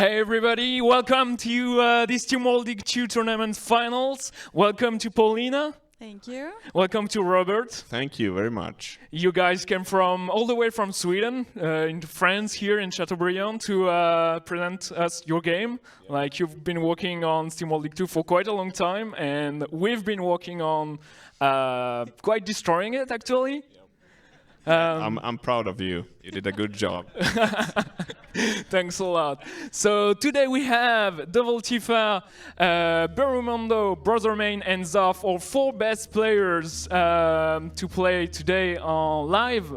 Hey everybody, welcome to this Steamworld 2 tournament finals. Welcome to Paulina. Thank you. Welcome to Robert. Thank you very much. You guys came from all the way from Sweden into France here in Chateaubriand to present us your game. Like you've been working on Steamworld 2 for quite a long time, and we've been working on quite destroying it actually. I'm proud of you. You did a good job. Thanks a lot. So today we have Devil Tifa, Berumondo, Brother Main, and Zoff, our four best players to play today on live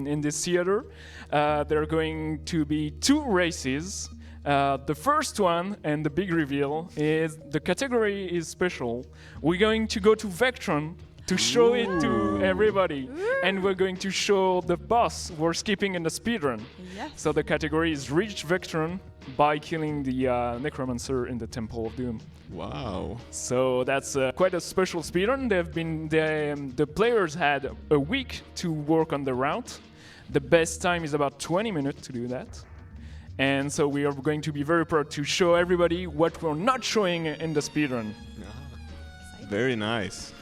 in this theater. There are going to be two races. The first one and the big reveal is the category is special. We're going to go to Vectron to show it to everybody. And we're going to show the boss we're skipping in the speedrun. Yes. So the category is Reach Vectron by killing the Necromancer in the Temple of Doom. Wow. So that's quite a special speedrun. The players had a week to work on the route. The best time is about 20 minutes to do that. And so we are going to be very proud to show everybody what we're not showing in the speedrun. Very nice.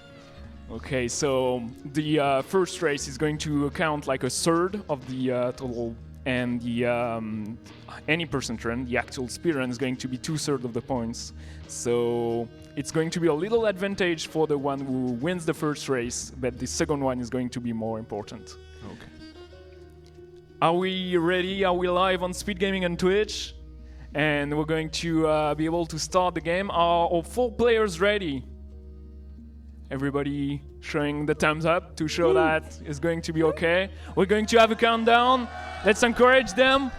Okay, so the first race is going to count like a third of the total, and the any percent run, the actual speedrun, is going to be 2/3 of the points. So it's going to be a little advantage for the one who wins the first race, but the second one is going to be more important. Okay. Are we ready? Are we live on Speed Gaming and Twitch? And we're going to be able to start the game. Are all four players ready? Everybody showing the thumbs up to show that it's going to be okay. We're going to have a countdown. Let's encourage them.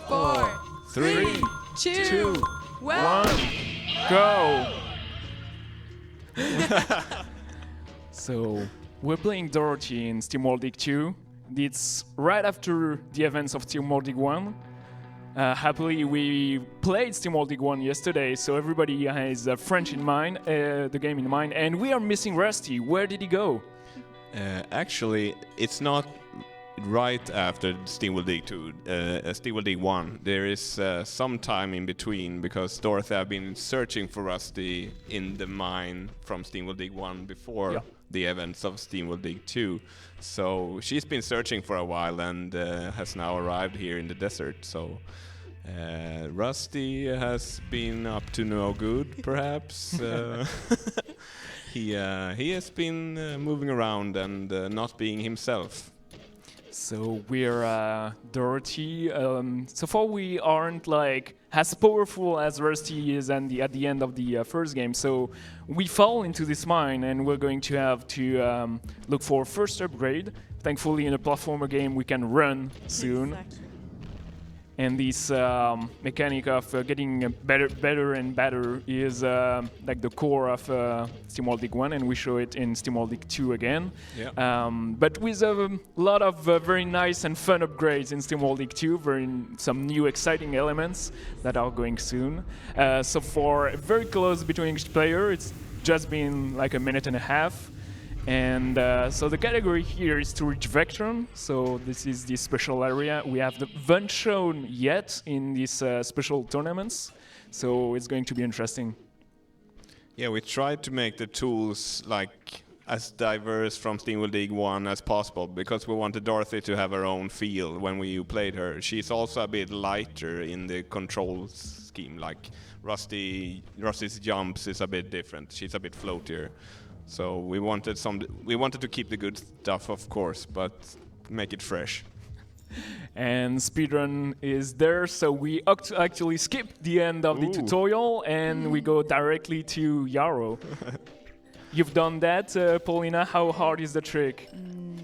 4, 3, 2, 1, go! So, we're playing Dorothy in Steamworld 2. It's right after the events of Steamworld 1. Happily, we played Steamworld 1 yesterday, so everybody has French in mind, the game in mind, and we are missing Rusty. Where did he go? Actually, it's not right after Steamworld 2, Steamworld 1. There is some time in between because Dorothy have been searching for Rusty in the mine from Steamworld 1 before the events of Steamworld 2. So she's been searching for a while and has now arrived here in the desert. So Rusty has been up to no good, perhaps. He has been moving around and not being himself. So we're Dorothy. So far we aren't like as powerful as Rusty is at the end of the first game. So we fall into this mine and we're going to have to look for first upgrade. Thankfully in a platformer game we can run soon. Exactly. And this mechanic of getting better and better is like the core of Steamworld 1, and we show it in Steamworld 2 again. Yeah. But with a lot of very nice and fun upgrades in Steamworld 2, some new exciting elements that are going soon. So for very close between each player, it's just been like a minute and a half. And so the category here is to reach Vectron. So this is the special area. We haven't shown yet in these special tournaments. So it's going to be interesting. Yeah, we tried to make the tools like as diverse from Steamworld 1 as possible because we wanted Dorothy to have her own feel when we played her. She's also a bit lighter in the control scheme. Like Rusty's jumps is a bit different. She's a bit floatier. So we wanted to keep the good stuff, of course, but make it fresh. And speedrun is there, so we actually skip the end of the tutorial and we go directly to Yarrow. You've done that, Paulina. How hard is the trick?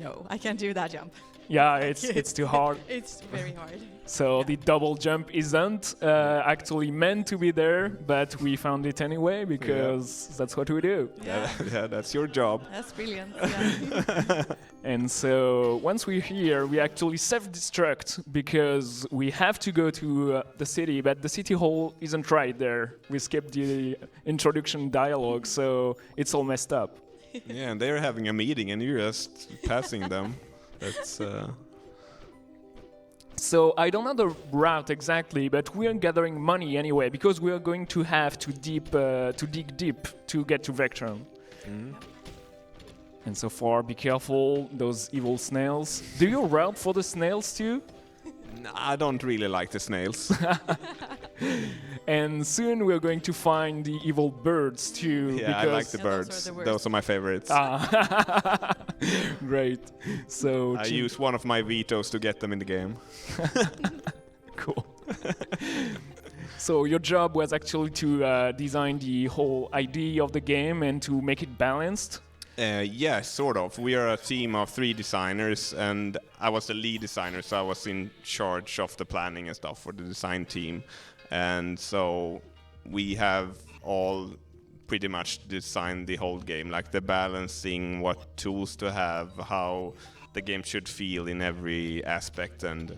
No, I can't do that jump. Yeah, it's too hard. It's very hard. So the double jump isn't actually meant to be there, but we found it anyway because that's what we do. Yeah, that's your job. That's brilliant. Yeah. And so once we're here, we actually self-destruct because we have to go to the city, but the city hall isn't right there. We skipped the introduction dialogue, so it's all messed up. Yeah, and they're having a meeting and you're just passing them. That's So I don't know the route exactly, but we are gathering money anyway because we are going to have to dig deep to get to Vectron. And so far, be careful, those evil snails. Do you route for the snails too? I don't really like the snails. And soon we're going to find the evil birds too. Yeah, I like the Yeah, those are birds. the worst. Those are my favorites. Great. So I use one of my vetoes to get them in the game. cool. So your job was actually to design the whole idea of the game and to make it balanced. Yeah, sort of. We are a team of 3 designers, and I was the lead designer, so I was in charge of the planning and stuff for the design team. And so we have all pretty much designed the whole game, like the balancing, what tools to have, how the game should feel in every aspect, and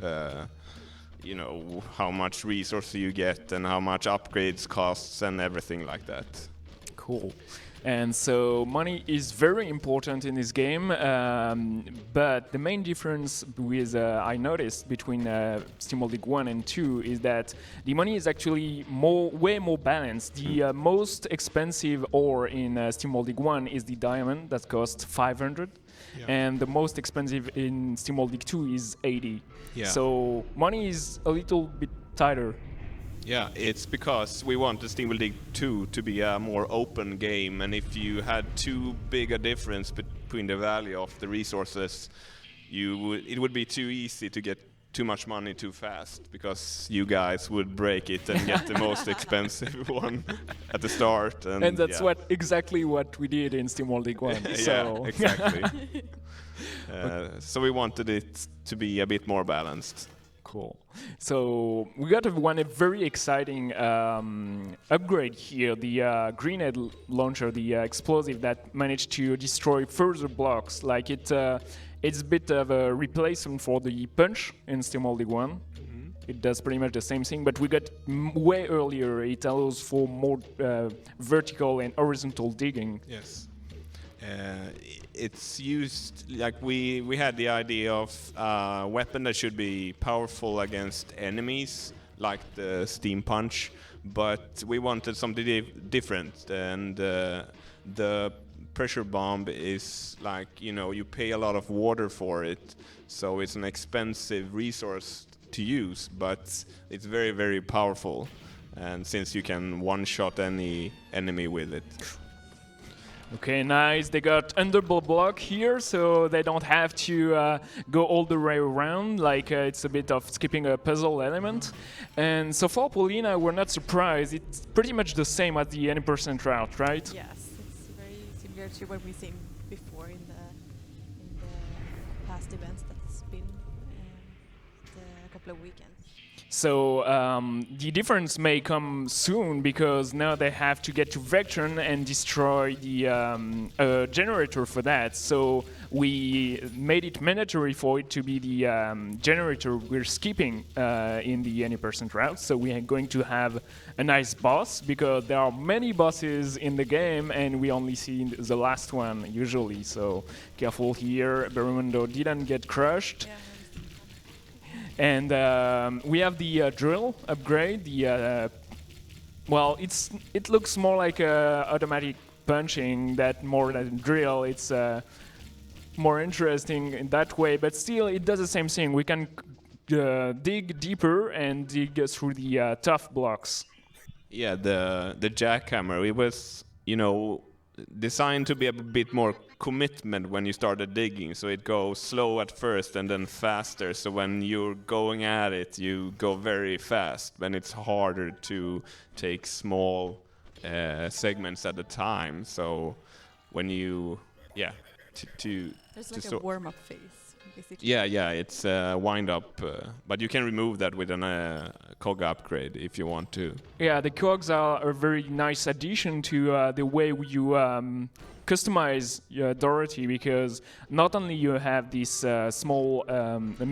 you know, how much resources you get and how much upgrades costs and everything like that. Cool. And so money is very important in this game, but the main difference with I noticed between Steamworld League 1 and 2 is that the money is actually way more balanced. The most expensive ore in Steamworld League 1 is the diamond that costs 500, and the most expensive in Steamworld League 2 is 80. Yeah. So money is a little bit tighter. Yeah, it's because we want the Steamworld League 2 to be a more open game, and if you had too big a difference between the value of the resources, it would be too easy to get too much money too fast, because you guys would break it and get the most expensive one at the start. And that's exactly what we did in Steamworld League 1. So. Yeah, exactly. So we wanted it to be a bit more balanced. Cool. So we got a very exciting upgrade here, the grenade launcher, the explosive that managed to destroy further blocks. Like it's a bit of a replacement for the punch in Steamworld League 1. It does pretty much the same thing, but we got way earlier. It allows for more vertical and horizontal digging. Yes. It's used, like we had the idea of a weapon that should be powerful against enemies, like the steam punch, but we wanted something different, and the pressure bomb is like, you know, you pay a lot of water for it, so it's an expensive resource to use, but it's very, very powerful, and since you can one-shot any enemy with it. Okay, nice. They got underball block here, so they don't have to go all the way around. Like it's a bit of skipping a puzzle element. And so far, Paulina, we're not surprised. It's pretty much the same as the any% route, right? Yes, it's very similar to what we've seen before in the past events that's been a couple of weekends. So the difference may come soon because now they have to get to Vectron and destroy the generator for that. So we made it mandatory for it to be the generator we're skipping in the any% route. So we are going to have a nice boss because there are many bosses in the game and we only see the last one usually. So careful here, Berumondo didn't get crushed. Yeah. And we have the drill upgrade. Well, it looks more like automatic punching more than drill. It's more interesting in that way, but still it does the same thing. We can dig deeper and dig through the tough blocks. Yeah, the jackhammer, it was, you know, designed to be a bit more commitment when you started digging, so it goes slow at first and then faster, so when you're going at it you go very fast, when it's harder to take small segments at a time. So when you there's like a warm-up phase basically. yeah, it's wind up, but you can remove that with an cog upgrade if you want to. Yeah, the cogs are a very nice addition to the way you customize Dorothy, because not only you have these small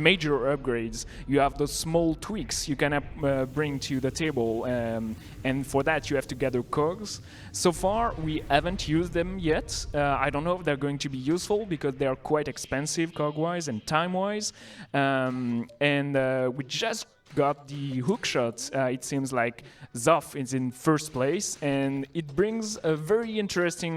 major upgrades, you have those small tweaks you can bring to the table, and for that you have to gather cogs. So far we haven't used them yet. I don't know if they're going to be useful because they are quite expensive cog-wise and time-wise, and we just got the hookshot. It seems like Zoff is in first place, and it brings a very interesting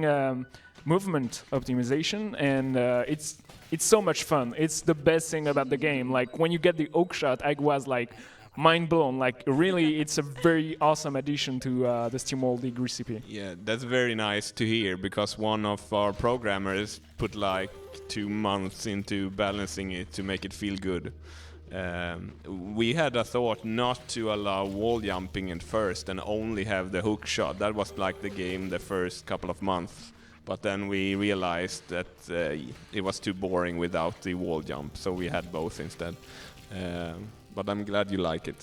movement optimization, and it's so much fun. It's the best thing about the game. Like when you get the hookshot, I was like mind blown. Like really, it's a very awesome addition to the Steamworld League recipe. Yeah, that's very nice to hear, because one of our programmers put like 2 months into balancing it to make it feel good. We had a thought not to allow wall jumping at first and only have the hook shot. That was like the game the first couple of months. But then we realized that it was too boring without the wall jump, so we had both instead. But I'm glad you like it.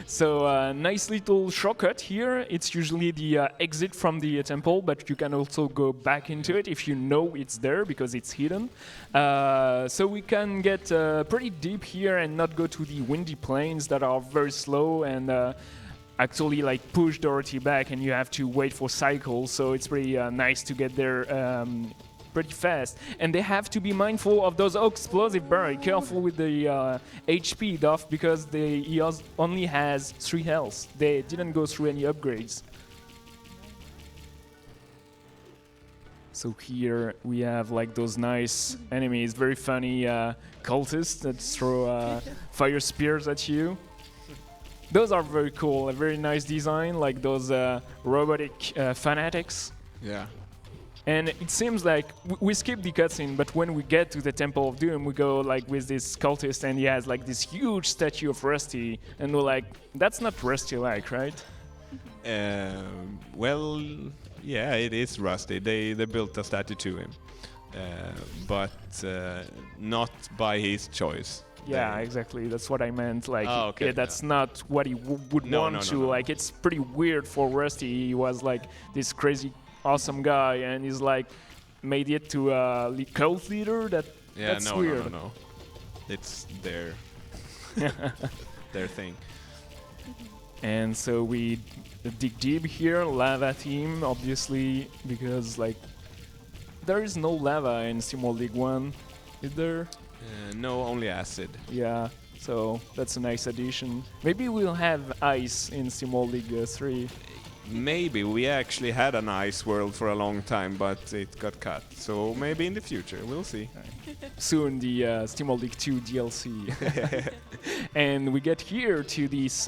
So nice little shortcut here. It's usually the exit from the temple, but you can also go back into it if you know it's there, because it's hidden. So we can get pretty deep here and not go to the windy plains that are very slow and actually like push Dorothy back, and you have to wait for cycles. So it's pretty nice to get there pretty fast, and they have to be mindful of those explosive barrels. Careful with the HP Duff, because he only has 3 health. They didn't go through any upgrades. So here we have like those nice enemies, very funny cultists that throw fire spears at you. Those are very cool, a very nice design, like those robotic fanatics. Yeah. And it seems like we skip the cutscene, but when we get to the Temple of Doom, we go like with this cultist, and he has like this huge statue of Rusty, and we're like, that's not Rusty-like, right? Well, yeah, it is Rusty. They built a statue to him, but not by his choice. Yeah, exactly. That's what I meant. Like, okay, that's not what he would want to. No. Like, it's pretty weird for Rusty. He was like this crazy, awesome guy, and he's like made it to a cult leader. That's weird. No. It's their thing. And so we dig deep here, lava team, obviously, because like there is no lava in Steamworld League 1, is there? No, only acid. Yeah, so that's a nice addition. Maybe we'll have ice in Steamworld League 3. Maybe. We actually had an ice world for a long time, but it got cut. So maybe in the future, we'll see. Soon the Steamworld League 2 DLC. And we get here to this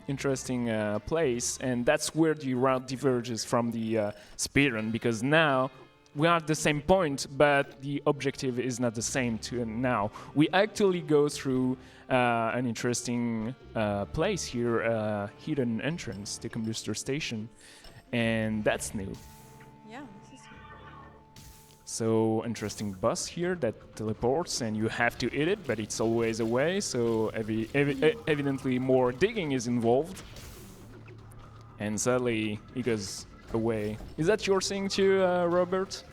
interesting place, and that's where the route diverges from the speedrun, because now we are at the same point, but the objective is not the same to now. We actually go through an interesting place here, hidden entrance, the combustor station, and that's new. Yeah, this is new. So interesting bus here that teleports, and you have to hit it, but it's always away, so evidently more digging is involved. And suddenly he goes away. Is that your thing too, Robert?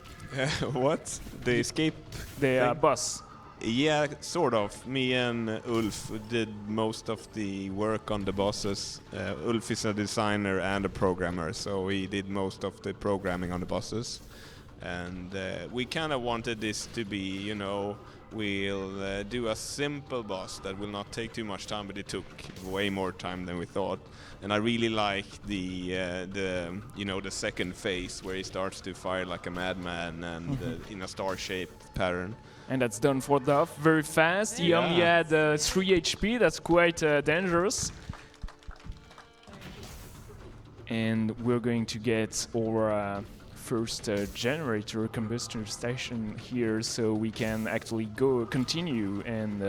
What? The escape? The bus. Yeah, sort of. Me and Ulf did most of the work on the buses. Ulf is a designer and a programmer, so he did most of the programming on the buses. And we kind of wanted this to be, you know, we'll do a simple boss that will not take too much time, but it took way more time than we thought. And I really like the you know, the second phase where he starts to fire like a madman and in a star-shaped pattern. And that's done for Duff very fast. He only had 3 HP. That's quite dangerous. And we're going to get our first generator combustion station here, so we can actually continue and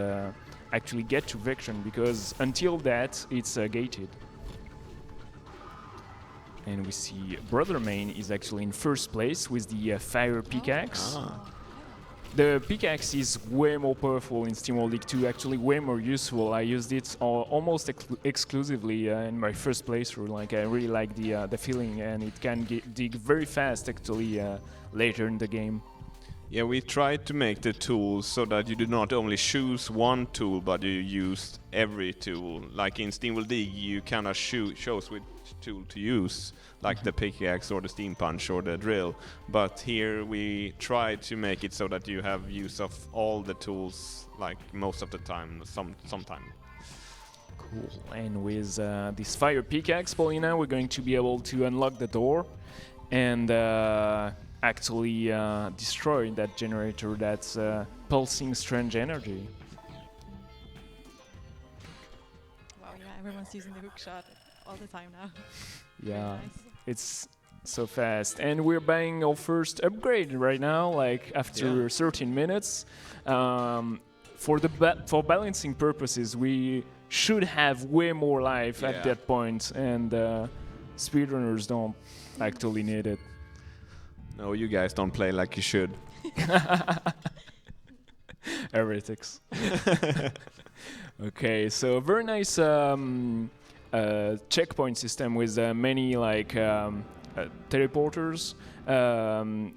actually get to Vectron, because until that it's gated. And we see Brother Main is actually in first place with the fire pickaxe. The pickaxe is way more powerful in Steamworld League 2, actually way more useful. I used it almost exclusively in my first playthrough. Like I really like the feeling, and it can dig very fast actually later in the game. Yeah, we tried to make the tools so that you do not only choose one tool, but you use every tool. Like in Steamworld League, you kind of chose which tool to use, like the pickaxe or the steam punch or the drill. But here we tried to make it so that you have use of all the tools, like most of the time, sometime. Cool. And with this fire pickaxe, Paulina, we're going to be able to unlock the door and actually destroy that generator that's pulsing strange energy. Wow, yeah, everyone's using the hook shot all the time now. Yeah, Nice. it's so fast. And we're buying our first upgrade right now, like after 13 minutes. For balancing purposes, we should have way more life at that point, and speedrunners don't actually need it. No, you guys don't play like you should. Heretics. Okay, so very nice checkpoint system with many like teleporters.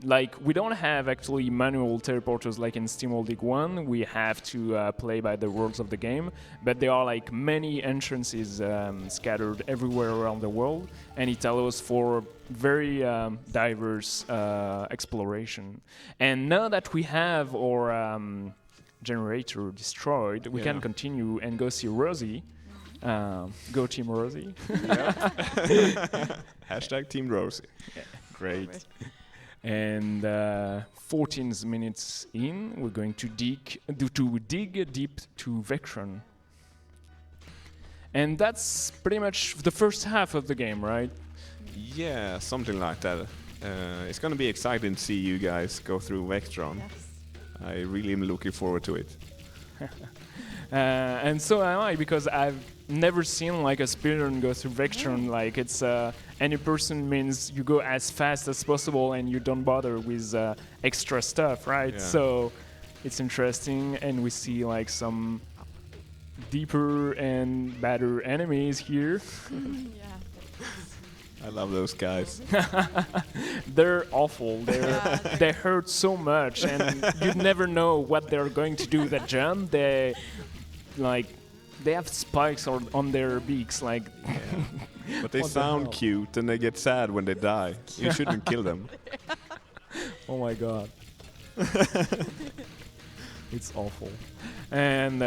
Like we don't have actually manual teleporters like in Steamworld League 1. We have to play by the rules of the game, but there are like many entrances scattered everywhere around the world, and it allows for very diverse exploration. And now that we have our generator destroyed, we can continue and go see Rosie. Go Team Rosie. Hashtag Team Rosie. Yeah, great. And 14 minutes in, we're going to dig deep to Vectron. And that's pretty much the first half of the game, right? Yeah, something like that. It's gonna be exciting to see you guys go through Vectron. Yes. I really am looking forward to it. And so am I, because I've never seen like a speedrun go through Vectron. Like it's any person means you go as fast as possible and you don't bother with extra stuff, right? Yeah. So it's interesting, and we see like some deeper and better enemies here. Yeah. I love those guys. They're awful. They hurt so much, and you never know what they're going to do. That jump, they have spikes on their beaks, like. Yeah. But they What the sound hell? cute and they get sad when they die. You shouldn't kill them. Oh my god. It's awful. And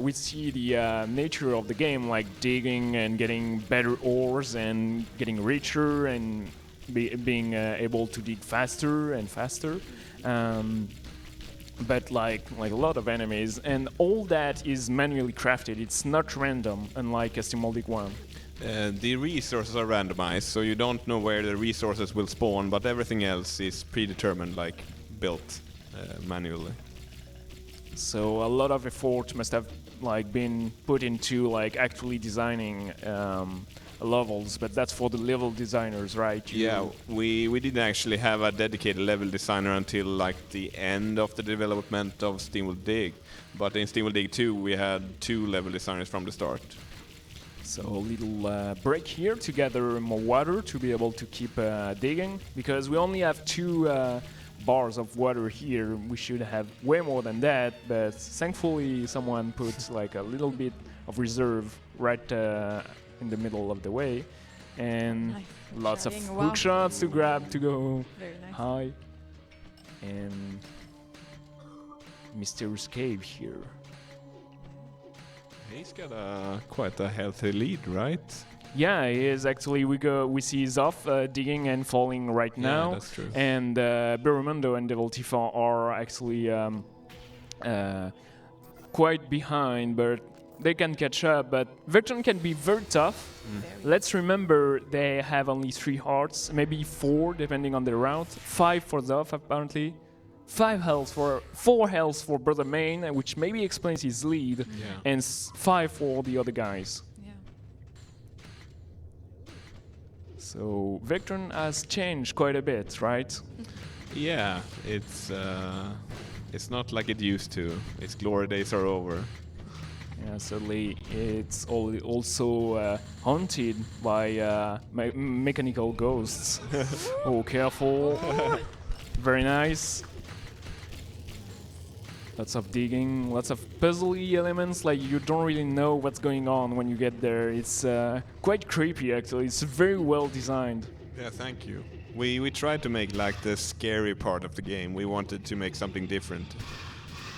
we see the nature of the game, like digging and getting better ores and getting richer and being able to dig faster and faster. But like a lot of enemies, and all that is manually crafted. It's not random, unlike a Steamworld League 1. The resources are randomized, so you don't know where the resources will spawn, but everything else is predetermined, like built manually. So a lot of effort must have like been put into like actually designing levels, but that's for the level designers, right? Yeah, we didn't actually have a dedicated level designer until like the end of the development of Steamworld Dig, but in Steamworld Dig 2 we had 2 level designers from the start. So a little break here to gather more water to be able to keep digging, because we only have 2 bars of water here. We should have way more than that, but thankfully someone put like a little bit of reserve right in the middle of the way, and Nice. lots of Shotting, hook wow. shots to grab to go Very nice. high. And mysterious cave here. He's got quite a healthy lead, right? Yeah, he is actually. We see Zoff digging and falling right now. Yeah, that's true. And Berumondo and Devil Tifa are actually quite behind, but they can catch up. But Vectron can be very tough. Very. Let's remember they have only 3 hearts, maybe 4 depending on the route. 5 for Zoff apparently. 4 health for Brother Main, which maybe explains his lead, Yeah. and 5 for the other guys. Yeah. So Vectron has changed quite a bit, right? Yeah, it's It's not like it used to. Its glory days are over. Yeah, sadly, it's also haunted by mechanical ghosts. Oh, careful. Very nice. Lots of digging, lots of puzzly elements, like you don't really know what's going on when you get there. It's quite creepy, actually. It's very well designed. Yeah, thank you. We tried to make like the scary part of the game. We wanted to make something different,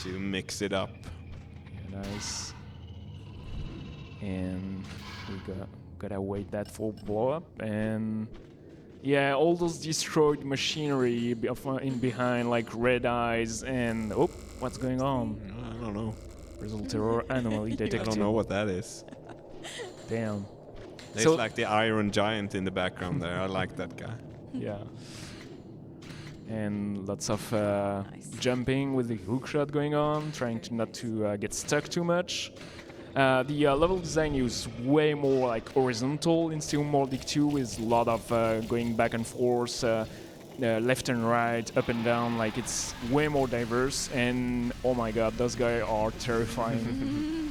to mix it up. Yeah, nice. And we gotta wait that full blow up, and yeah, all those destroyed machinery in behind, like red eyes, and oh, what's going on? I don't know. Result error anomaly detected. I don't know what that is. Damn. There's So- like the Iron Giant in the background there. I like that guy. Yeah. And lots of Nice. jumping with the hookshot going on, trying to not to get stuck too much. The level design is way more like horizontal in Steamworld 2, with a lot of going back and forth, left and right, up and down. Like it's way more diverse. And oh my god, those guys are terrifying.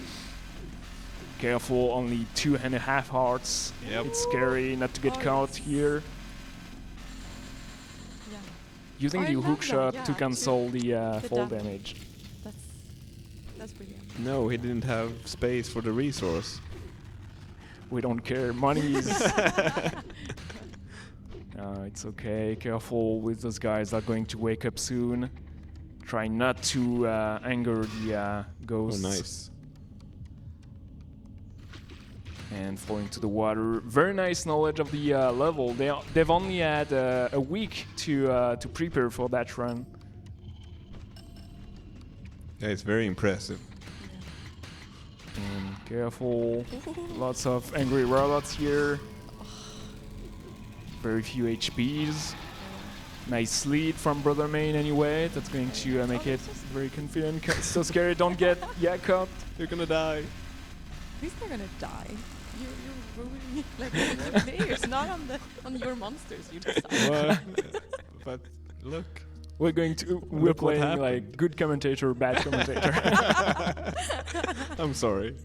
Careful, only 2.5 hearts. Yep. It's scary not to get Oh, caught yes. here. Yeah. Using Oh, I the love hook that, shot yeah, to cancel the the fall damage. damage. That's brilliant. No, he didn't have space for the resource. We don't care. Money is. It's okay. Careful with those guys. They're going to wake up soon. Try not to anger the Oh, ghosts. nice. And fall into the water. Very nice knowledge of the level. They've only had a week to prepare for that run. Yeah, it's very impressive. And careful. Lots of angry robots here. Very few HPs. Nice lead from Brother Main anyway. That's going to make it very confident. So scary. Don't get caught. You're gonna die. At least they're gonna die. You're ruining it like on the players, not on your monsters. You decide. Well, but look. We're Look what playing happened. like good commentator, bad commentator. I'm sorry.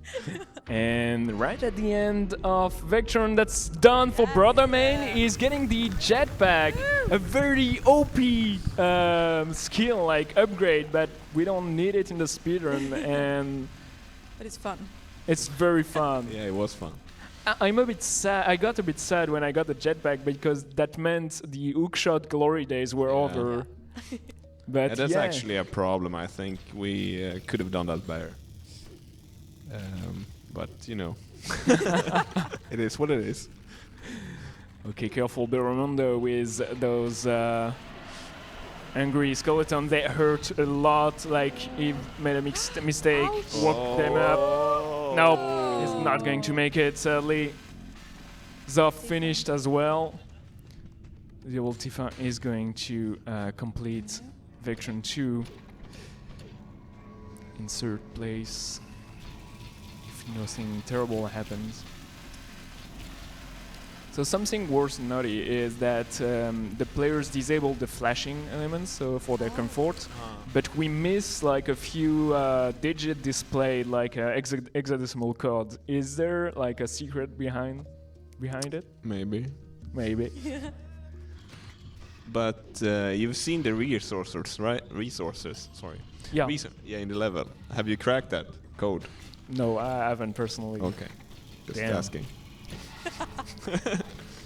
And right at the end of Vectron, that's done for Brother Main, is getting the jetpack. A very OP skill, like upgrade, but we don't need it in the speedrun, and But it's fun. it's very fun. Yeah, it was fun. I'm a bit sad. I got a bit sad when I got the jetpack because that meant the hookshot glory days were Yeah. over. But Yeah, that's yeah. actually a problem. I think we could have done that better. But you know, it is what it is. Okay, careful, Beromondo, with those angry skeletons. They hurt a lot. Like he made a mistake, Ouch. woke them up. Nope, he's not going to make it. Sadly, Zoff finished as well. The old Tifa is going to complete Vectron 2 in third place if nothing terrible happens. So something worth noting is that the players disable the flashing elements for their comfort, but we miss like a few digit displayed, like hexadecimal code. Is there like a secret behind it? Maybe. Maybe. But you've seen the resources, right? Resources, sorry. Yeah. Yeah, in the level. Have you cracked that code? No, I haven't personally. Okay. Just Damn. asking.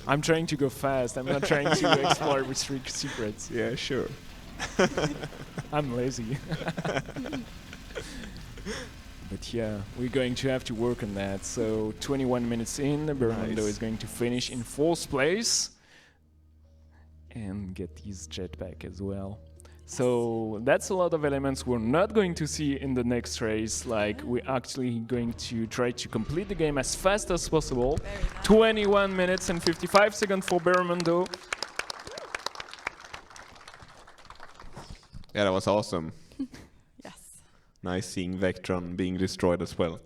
I'm trying to go fast. I'm not trying to explore with secrets. Yeah, sure. I'm lazy. But yeah, we're going to have to work on that. So 21 minutes in, Beromondo Nice. is going to finish in 4th place and get his jetpack as well. So that's a lot of elements we're not going to see in the next race. Like we're actually going to try to complete the game as fast as possible. Very nice. 21 minutes and 55 seconds for Beromondo. Yeah, that was awesome. Yes. Nice seeing Vectron being destroyed as well.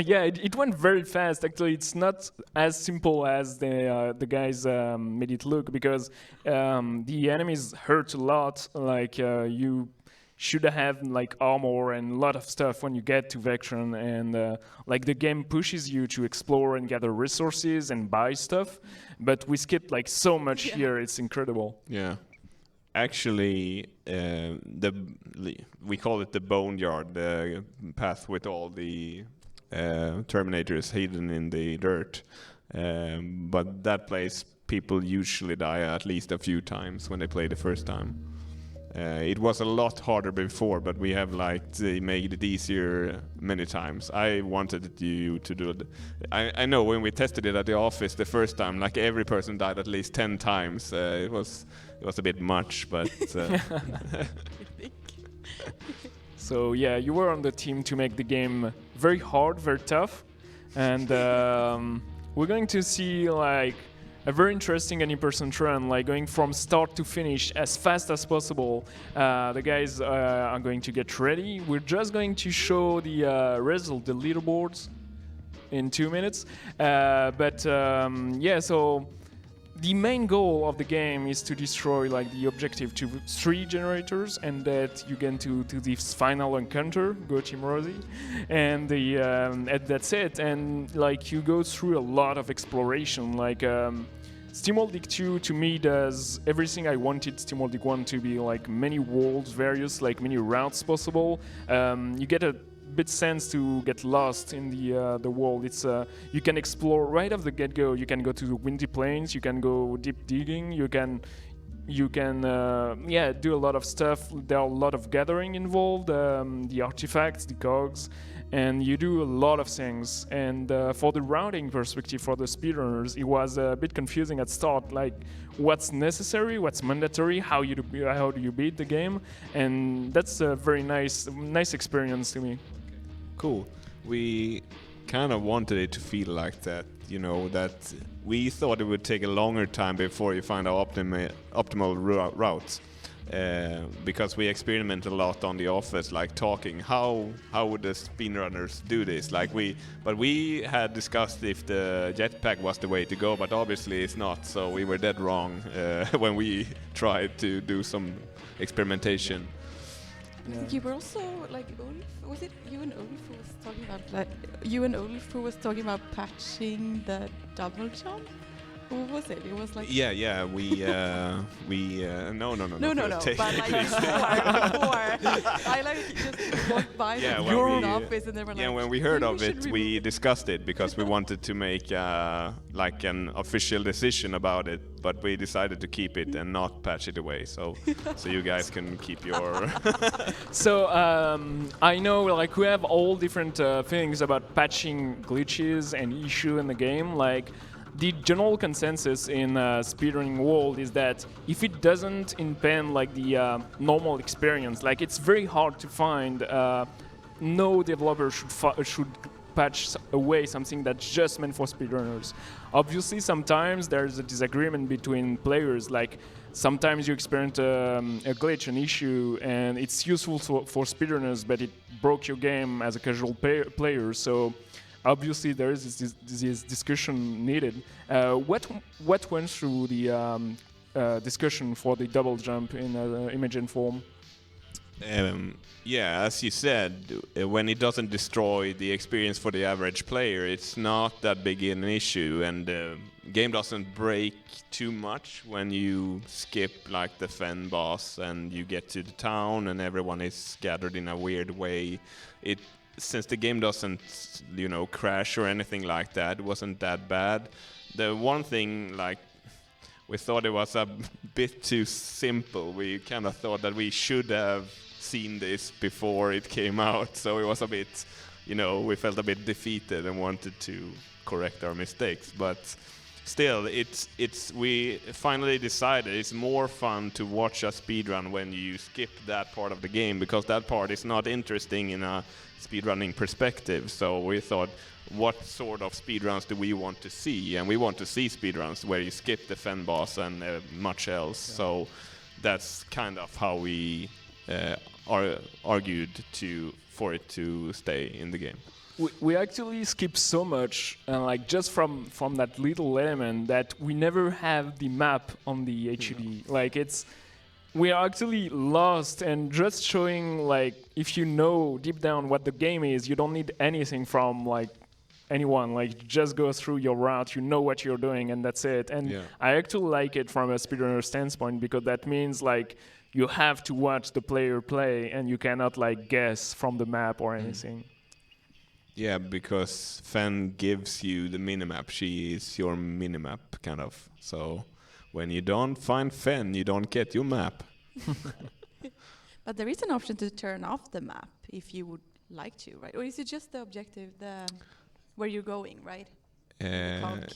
Yeah, it went very fast. Actually, it's not as simple as the guys made it look, because the enemies hurt a lot. Like you should have like armor and a lot of stuff when you get to Vectron, and like the game pushes you to explore and gather resources and buy stuff, but we skipped like so much here. It's incredible. Yeah. Actually, we call it the Boneyard Path with all the Terminators hidden in the dirt. But that place, people usually die at least a few times when they play the first time. It was a lot harder before, but we have they made it easier many times. I wanted you to do it. I know when we tested it at the office the first time, like every person died at least 10 times. It was a bit much, but. So yeah, you were on the team to make the game very hard, very tough, and we're going to see like a very interesting and in-person run, like going from start to finish as fast as possible. The guys are going to get ready. We're just going to show the result, the leaderboards, in 2 minutes. Yeah, so the main goal of the game is to destroy like the objective to 3 generators, and that you get to this final encounter. Go Team Rosie, and that's it. And like you go through a lot of exploration. Like Steamworld Dig 2 to me does everything I wanted Steamworld Dig 1 to be, like many worlds, various like many routes possible. You get a bit sense to get lost in the world. It's you can explore right off the get-go. You can go to the windy plains. You can go deep digging. You can do a lot of stuff. There are a lot of gathering involved. The artifacts, the cogs, and you do a lot of things. And for the routing perspective for the speedrunners, it was a bit confusing at start. Like what's necessary, what's mandatory, how do you beat the game, and that's a very nice experience to me. Cool. We kind of wanted it to feel like that, that we thought it would take a longer time before you find our optimal routes. Because we experiment a lot on the office, like talking, how would the speedrunners do this? But we had discussed if the jetpack was the way to go, but obviously it's not. So we were dead wrong when we tried to do some experimentation. I think you were also like, was it you and Olaf who was talking about patching the double jump? What was it? It was like we no. But like before, I like just walked by your office and they were like, when we heard of it, we discussed it because we wanted to make like an official decision about it, but we decided to keep it and not patch it away. So you guys can keep your. So I know like we have all different feelings about patching glitches and issue in the game. Like the general consensus in speedrunning world is that if it doesn't impede like the normal experience, like it's very hard to find. No developer should patch away something that's just meant for speedrunners. Obviously, sometimes there's a disagreement between players. Like sometimes you experience a glitch, an issue, and it's useful for speedrunners, but it broke your game as a casual player. So obviously there is this discussion needed. What went through the discussion for the double jump in Imogen form? As you said, when it doesn't destroy the experience for the average player, it's not that big an issue, and the game doesn't break too much when you skip like the Fen boss and you get to the town and everyone is gathered in a weird way. Since the game doesn't, crash or anything like that, it wasn't that bad. The one thing, like, we thought it was a bit too simple. We kind of thought that we should have seen this before it came out, so it was a bit, we felt a bit defeated and wanted to correct our mistakes. But still, we finally decided it's more fun to watch a speedrun when you skip that part of the game, because that part is not interesting in a speedrunning perspective. So we thought, what sort of speedruns do we want to see? And we want to see speedruns where you skip the Fen boss and much else. Yeah. So that's kind of how we argued for it to stay in the game. We actually skip so much, like just from that little element, that we never have the map on the HUD. Like we are actually lost, and just showing like if you know deep down what the game is, you don't need anything from like anyone. Like just go through your route, you know what you're doing, and that's it. And Yeah. I actually like it from a speedrunner standpoint because that means like you have to watch the player play, and you cannot like guess from the map or anything. Yeah, because Fen gives you the minimap. She is your minimap, kind of. So when you don't find Fen, you don't get your map. But there is an option to turn off the map if you would like to, right? Or is it just the objective, where you're going, right? Cog.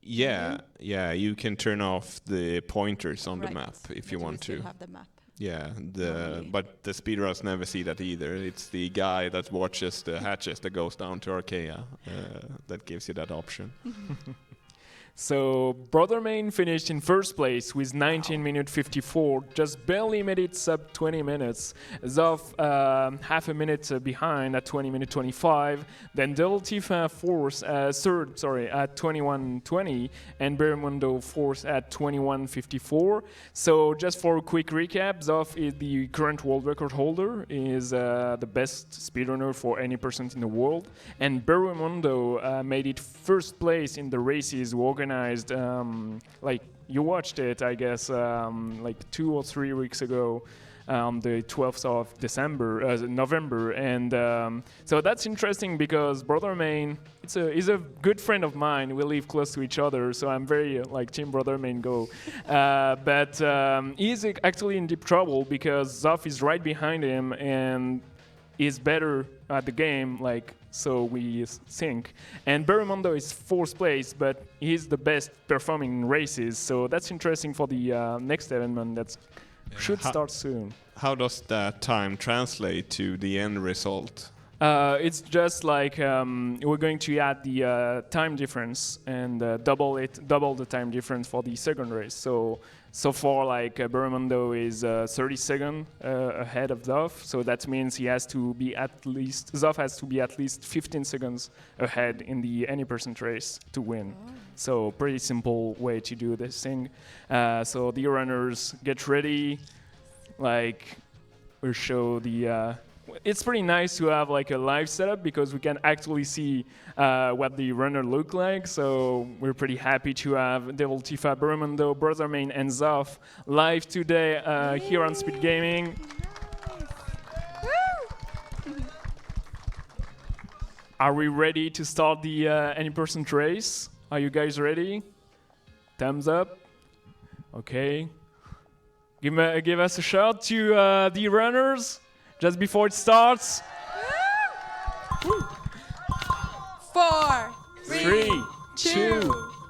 Yeah, you can turn off the pointers on the Right. map if But you will want still to. have the map. Yeah, Normally. but the speedrunners never see that either. It's the guy that watches the hatches that goes down to Archaea that gives you that option. So Brother Main finished in first place with 19 minute 54, just barely made it sub 20 minutes. Zoff half a minute behind at 20 minute 25. Then Devil Tifa third at 21:20, and Bermundo fourth at 21:54. So just for a quick recap, Zoff is the current world record holder, is the best speedrunner for any person in the world, and Bermundo made it first place in the races organized. Like you watched it, I guess, like 2 or 3 weeks ago, the 12th of November, and so that's interesting because Brother Main, he's a good friend of mine. We live close to each other, so I'm very like Team Brother Main go. But he's actually in deep trouble because Zoff is right behind him and is better at the game, like so we think. And Bermundo is fourth place, but he's the best performing in races. So that's interesting for the next event that should start soon. How does that time translate to the end result? It's just like we're going to add the time difference and double the time difference for the second race. So far, like Bermundo is 30 seconds ahead of Zoff, so that means Zoff has to be at least 15 seconds ahead in the any percent race to win. Oh. So pretty simple way to do this thing. So the runners get ready, like we'll show the. It's pretty nice to have like a live setup because we can actually see what the runner look like. So we're pretty happy to have Devil Tifa, Bermundo, Brother Main, and Zoff live today here on Speed Gaming. Are we ready to start the any percent race? Are you guys ready? Thumbs up. Okay. Give us a shout to the runners. Just before it starts. 4, 3, 2,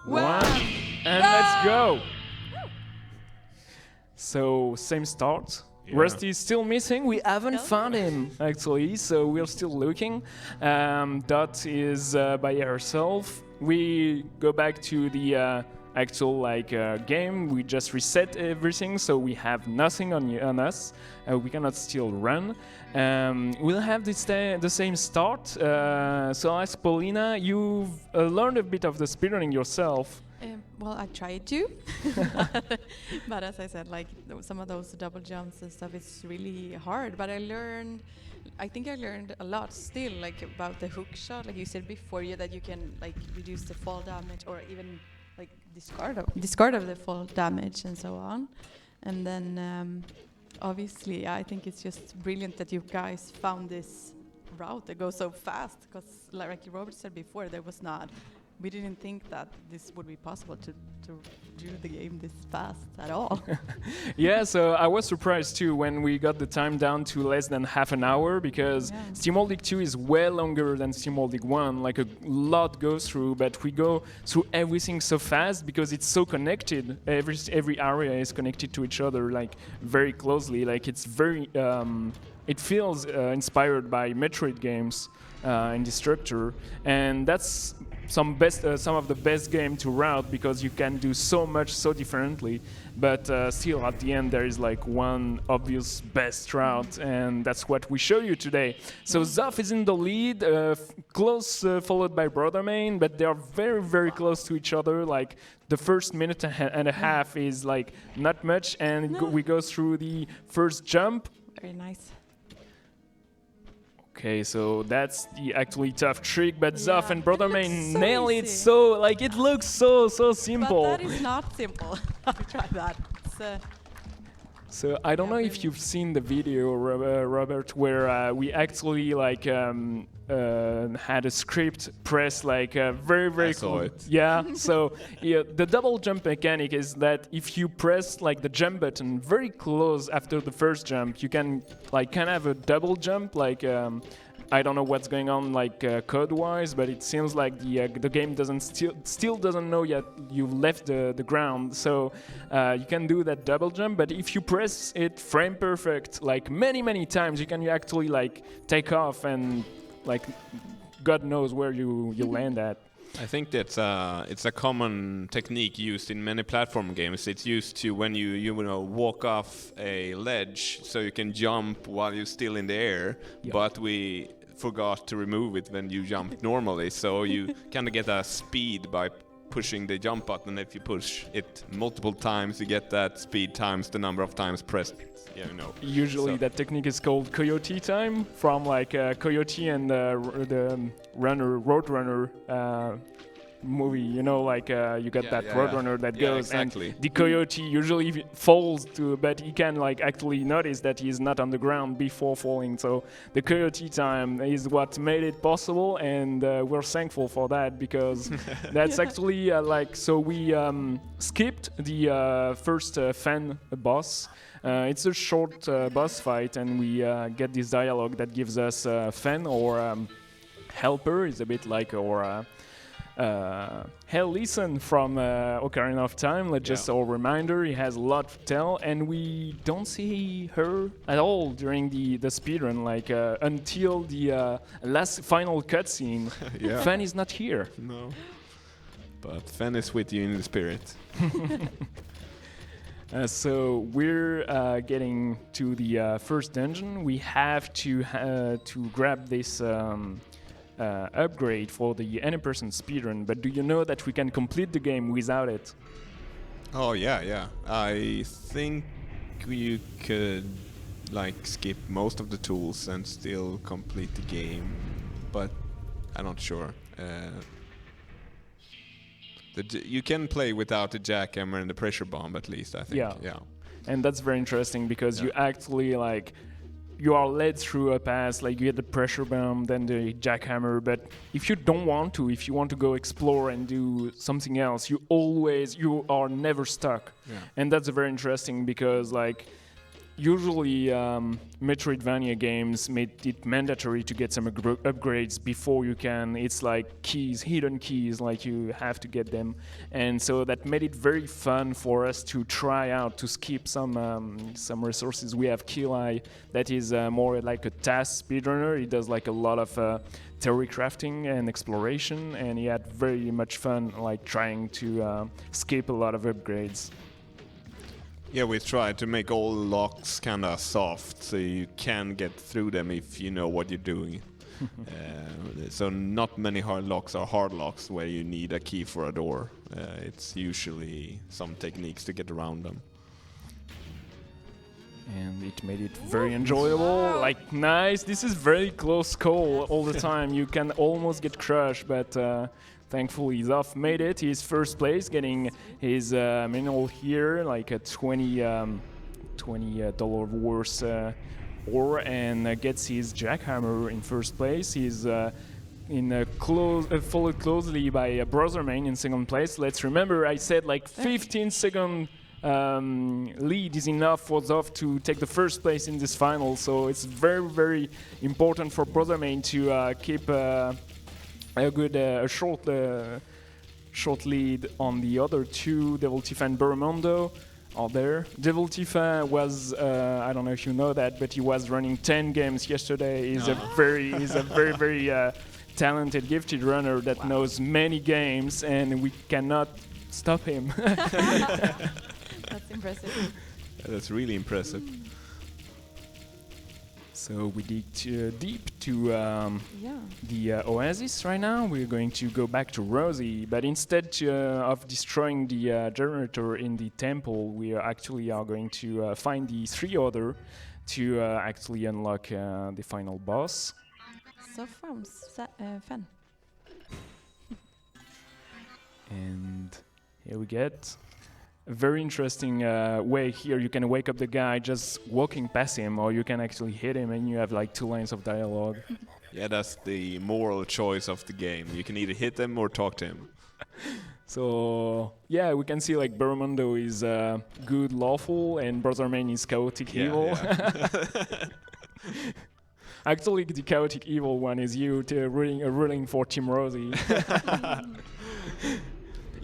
1, and go! let's go. So same start. Yeah. Rusty is still missing. We haven't No. found him actually, so we're still looking. Dot is by herself. We go back to the actual game. We just reset everything, so we have nothing on us. We cannot still run. We'll have the same start. So I'll ask Paulina, you've learned a bit of the speedrunning yourself. Well, I tried to, but as I said, like some of those double jumps and stuff, it's really hard. But I think I learned a lot still, like about the hook shot, like you said before, that you can like reduce the fall damage or even like discard of the fall damage and so on. And then obviously, I think it's just brilliant that you guys found this route that goes so fast, because like Robert said before, we didn't think that this would be possible to do the game this fast at all. Yeah, so I was surprised too when we got the time down to less than half an hour, because Steamworld League 2 is way longer than Steamworld League 1. Like a lot goes through, but we go through everything so fast because it's so connected. Every area is connected to each other, like very closely. Like it's very, it feels inspired by Metroid games in the structure, and that's some of the best game to route because you can do so much so differently. But still, at the end, there is like one obvious best route, and that's what we show you today. So Zoff is in the lead, close followed by Brothermain, but they are very, very close to each other. Like the first minute and a half is like not much, and we go through the first jump. Very nice. Okay, so that's the actually tough trick, but Yeah. Zoff and Brothermain So nail it. easy. So like it looks so simple. But that is not simple. I'll try that. It's, So I don't Yeah, know if brilliant. you've seen the video, Robert, where we actually like had a script press like very I saw it. Yeah. So yeah, the double jump mechanic is that if you press like the jump button very close after the first jump, you can like kind of have a double jump like. I don't know what's going on like code-wise, but it seems like the game still doesn't know yet you left the ground. So you can do that double jump, but if you press it frame perfect like many times, you can actually like take off and like God knows where you land at. I think that's it's a common technique used in many platform games. It's used to when you walk off a ledge, so you can jump while you're still in the air. Yeah. But we forgot to remove it when you jump normally, so you kind of get a speed by pushing the jump button. If you push it multiple times, you get that speed times the number of times pressed. Usually So- that technique is called Coyote time, from like Coyote and the Roadrunner movie. You know, like you got that Roadrunner that Yeah, goes, exactly. and the Coyote usually falls to, but he can like actually notice that he's not on the ground before falling. So the Coyote time is what made it possible, and we're thankful for that because that's actually like so we skipped the first fan boss. It's a short boss fight, and we get this dialogue that gives us Fen or helper. Is a bit like our Hell Listen from Ocarina of Time. Let's just a reminder, he has a lot to tell, and we don't see her at all during the speedrun, like until the last final cutscene. Yeah. Fen is not here. No. But Fen is with you in the spirit. So we're getting to the first dungeon. We have to grab this upgrade for the any person speedrun. But do you know that we can complete the game without it? Oh yeah. I think you could like skip most of the tools and still complete the game, but I'm not sure. You can play without the jackhammer and the pressure bomb at least, I think. Yeah. And that's very interesting because you actually like you are led through a path, like you get the pressure bomb, then the jackhammer. But if you don't want to, if you want to go explore and do something else, you are never stuck. Yeah. And that's very interesting because like usually Metroidvania games made it mandatory to get some upgrades before you can. It's like keys, hidden keys, like you have to get them. And so that made it very fun for us to try out to skip some resources. We have Kili, that is more like a task speedrunner. He does like a lot of theory crafting and exploration, and he had very much fun like trying to skip a lot of upgrades. Yeah, we tried to make all locks kind of soft, so you can get through them if you know what you're doing. So not many hard locks are hard locks where you need a key for a door. It's usually some techniques to get around them. And it made it very enjoyable, like nice. This is very close call all the time. You can almost get crushed, but thankfully Zoff made it. He's first place, getting his mineral here, like a $20 worth ore, and gets his jackhammer in first place. He's followed closely by Brothermain in second place. Let's remember, I said like 15-second lead is enough for Zoff to take the first place in this final. So it's very, very important for Brothermain to keep a short lead on the other two. Devil Tifa and Burmondo are there. Devil Tifa was I don't know if you know that, but he was running 10 games yesterday. He's a very talented, gifted runner that knows many games, and we cannot stop him. That's impressive. That's really impressive. So we dig deep to Yeah. the oasis right now. We're going to go back to Rosie, but instead of destroying the generator in the temple, we are going to find the 3 other to actually unlock the final boss. So from Fen. And here we get a very interesting way here. You can wake up the guy just walking past him, or you can actually hit him and you have like 2 lines of dialogue. Yeah, that's the moral choice of the game. You can either hit them or talk to him. So yeah, we can see like Bermundo is good, lawful, and Brother Main is chaotic, evil. Yeah. Actually, the chaotic evil one is you ruling for Team Rosie.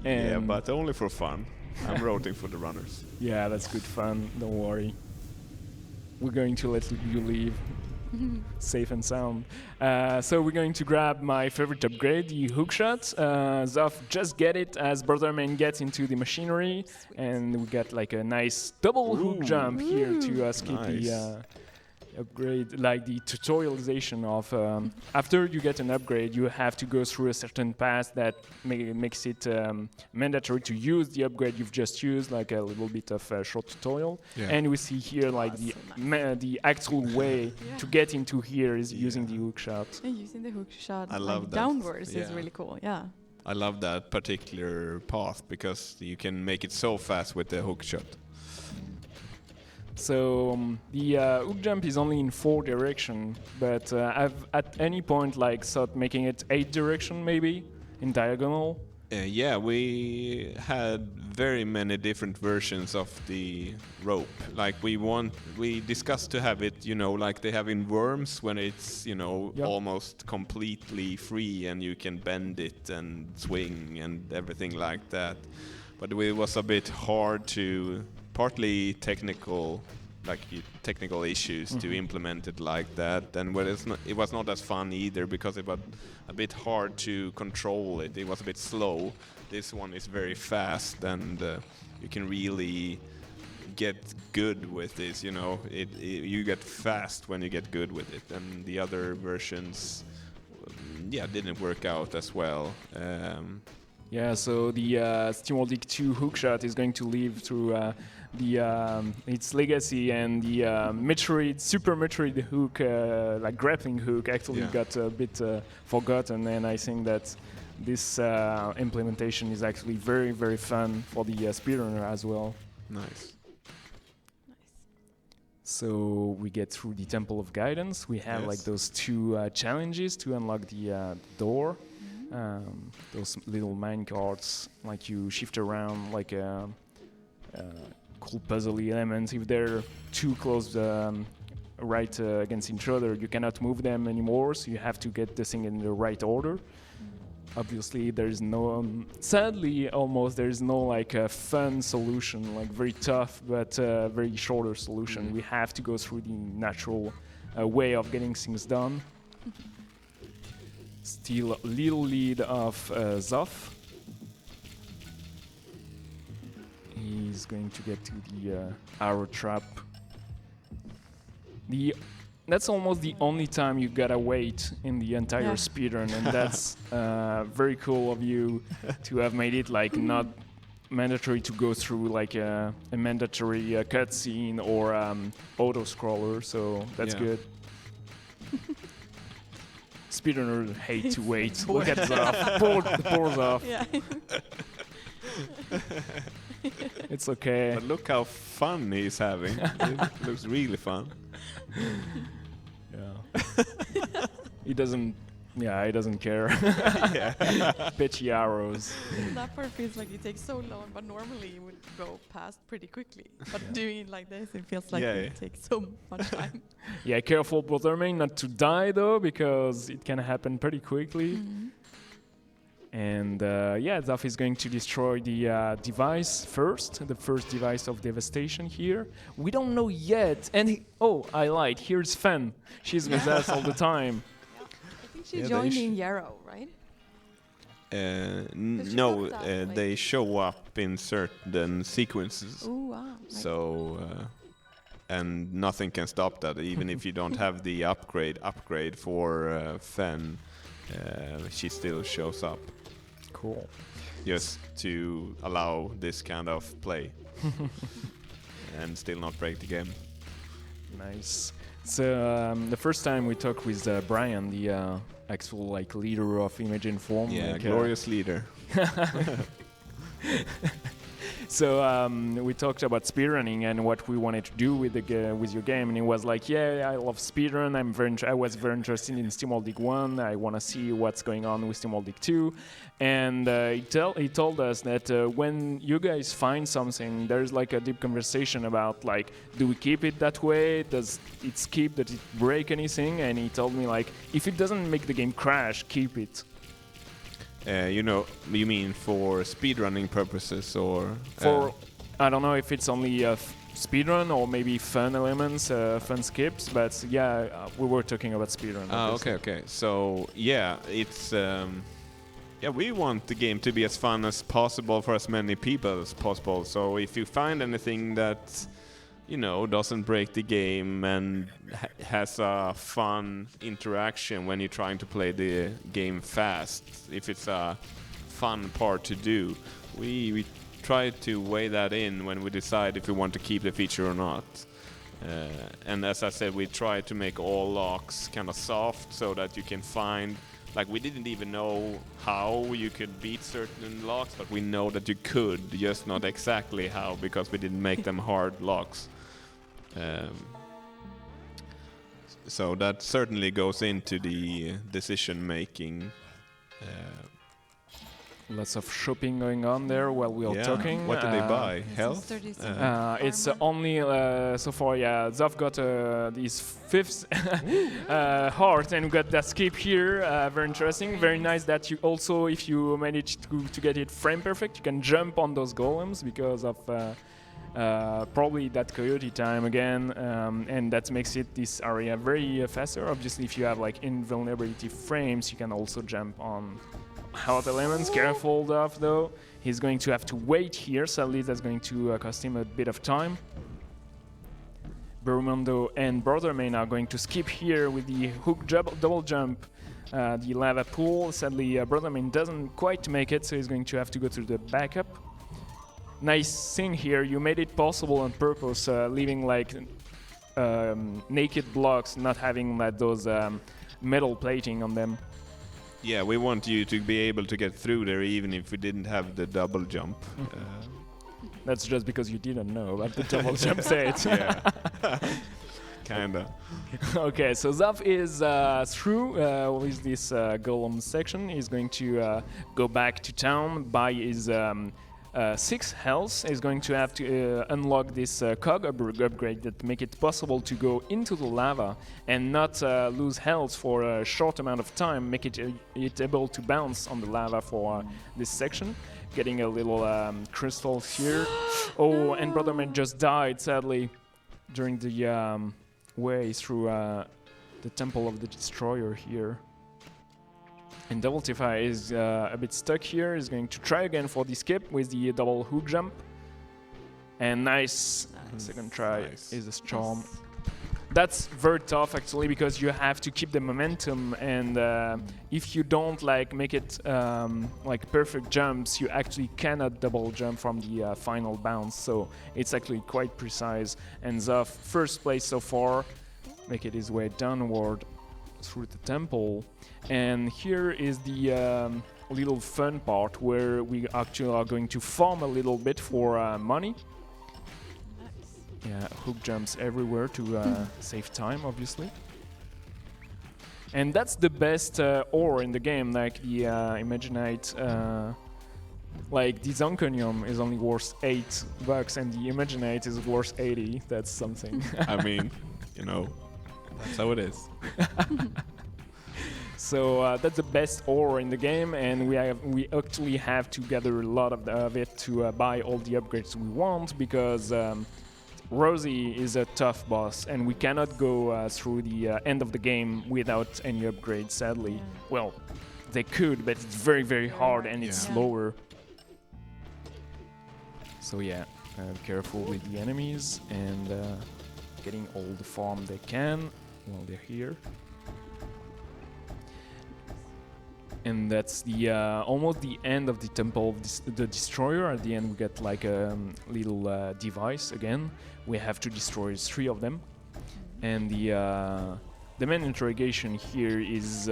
Yeah, but only for fun. I'm rooting for the runners. Yeah, that's good fun. Don't worry. We're going to let you leave safe and sound. So we're going to grab my favorite upgrade, the hookshot. Zoff just get it as Brother Man gets into the machinery, and we got like a nice double hook jump here to skip the upgrade, like the tutorialization of after you get an upgrade, you have to go through a certain path that makes it mandatory to use the upgrade you've just used, like a little bit of a short tutorial. And we see here like the actual way to get into here is using the hook shot. And using the hook shot I love that. downwards is really cool. Yeah. I love that particular path because you can make it so fast with the hook shot. So the hook jump is only in 4 direction, but I've at any point like thought making it 8 direction maybe in diagonal. Yeah, we had very many different versions of the rope. Like we discussed to have it, like they have in Worms when it's, almost completely free and you can bend it and swing and everything like that. But it was a bit hard to, partly technical issues to implement it like that, and it was not as fun either because it was a bit hard to control it. It was a bit slow. This one is very fast, and you can really get good with this. You get fast when you get good with it, and the other versions, didn't work out as well. So the Steamworld Dig 2 hookshot is going to live through its legacy, and the Super Metroid hook, like grappling hook, actually got a bit forgotten. And I think that this implementation is actually very, very fun for the speedrunner as well. Nice. So we get through the Temple of Guidance. We have like those 2 challenges to unlock the door. Those little mine carts, like you shift around like cool puzzly elements. If they're too close right against each other, you cannot move them anymore, so you have to get the thing in the right order. Obviously, there's no, sadly, almost there's no like a fun solution, like very tough but very shorter solution. We have to go through the natural way of getting things done. Still a little lead of Zoff. He's going to get to the arrow trap. That's almost the only time you gotta wait in the entire speedrun, and that's very cool of you to have made it like not mandatory to go through like a mandatory cutscene or auto scroller. So that's good. Speedrunners hate to wait. Look at Zoff. Poor Zoff. Yeah. It's okay. But look how fun he's having. It looks really fun. He doesn't care. Pitchy arrows. That part feels like it takes so long, but normally it would go past pretty quickly. But doing it like this, it feels like it takes so much time. Careful, Brother Main, not to die though, because it can happen pretty quickly. And Zoff is going to destroy the device first, the first device of devastation here. We don't know yet. And I lied. Here's Fen. She's with us all the time. She Yeah, they joined sh- in Yarrow, right? she No, popped up, like- they show up in certain sequences. Oh wow. Like- So, and nothing can stop that. Even if you don't have the upgrade for Fen, she still shows up Cool. just to allow this kind of play and still not break the game. Nice. So the first time we talked with Brian, the actual like leader of Imagine Form. Yeah, like, glorious leader. So we talked about speedrunning and what we wanted to do with the with your game, and he was like, "Yeah, I love speedrun. I was very interested in Steamworld League 1. I want to see what's going on with Steamworld League 2." And he told us that when you guys find something, there's like a deep conversation about like, do we keep it that way? Does it skip? Does it break anything? And he told me like, if it doesn't make the game crash, keep it. You mean for speedrunning purposes or For I don't know if it's only speedrun or maybe fun elements, fun skips, but yeah, we were talking about speedrun. okay. So yeah, it's we want the game to be as fun as possible for as many people as possible. So if you find anything that doesn't break the game and has a fun interaction when you're trying to play the game fast, if it's a fun part to do, we try to weigh that in when we decide if we want to keep the feature or not. And as I said, we try to make all locks kind of soft so that you can find, like, we didn't even know how you could beat certain locks, but we know that you could, just not exactly how, because we didn't make them hard locks. So that certainly goes into the decision making. Lots of shopping going on there while we are talking. What did they buy? This is Health? 37 It's armor. only so far. Yeah, Zoff got his fifth heart, and we got that skip here. Very interesting. Very nice that you also, if you manage to get it frame perfect, you can jump on those golems because of probably that coyote time again, and that makes it this area very faster. Obviously, if you have like invulnerability frames, you can also jump on hot elements. Careful, Duff, though. He's going to have to wait here. Sadly, that's going to cost him a bit of time. Bermundo and Brothermain are going to skip here with the hook double jump, the lava pool. Sadly, Brothermain doesn't quite make it, so he's going to have to go through the backup. Nice thing here, you made it possible on purpose, leaving like naked blocks, not having like those metal plating on them. Yeah, we want you to be able to get through there even if we didn't have the double jump. That's just because you didn't know about the double jump set. Yeah, kinda. Okay, so Zav is through with this golem section. He's going to go back to town, buy his 6 health. He's going to have to unlock this cog upgrade that make it possible to go into the lava and not lose health for a short amount of time, make it able to bounce on the lava for this section. Getting a little crystal here. Oh, and Brotherman just died, sadly, during the way through the Temple of the Destroyer here. And Double Tifa is a bit stuck here. He's going to try again for the skip with the double hook jump. And nice. Second try is a storm. Yes. That's very tough actually, because you have to keep the momentum, and if you don't like make it like perfect jumps, you actually cannot double jump from the final bounce. So it's actually quite precise. And Zoff, first place so far, make it his way downward through the temple. And here is the little fun part where we actually are going to farm a little bit for money. Yeah, hook jumps everywhere to save time, obviously. And that's the best ore in the game, like the Imaginite. Like the Zonconium is only worth $8 and the Imaginite is worth 80. That's something. I mean, that's how it is. So that's the best ore in the game, and we actually have to gather a lot of it to buy all the upgrades we want, because Rosie is a tough boss, and we cannot go through the end of the game without any upgrades, sadly. Yeah. Well, they could, but it's very, very hard and it's Yeah. slower. So yeah, be careful with the enemies and getting all the farm they can while they're here. And that's the almost the end of the Temple of the Destroyer. At the end we get like a little device again. We have to destroy 3 of them. And the main interrogation here is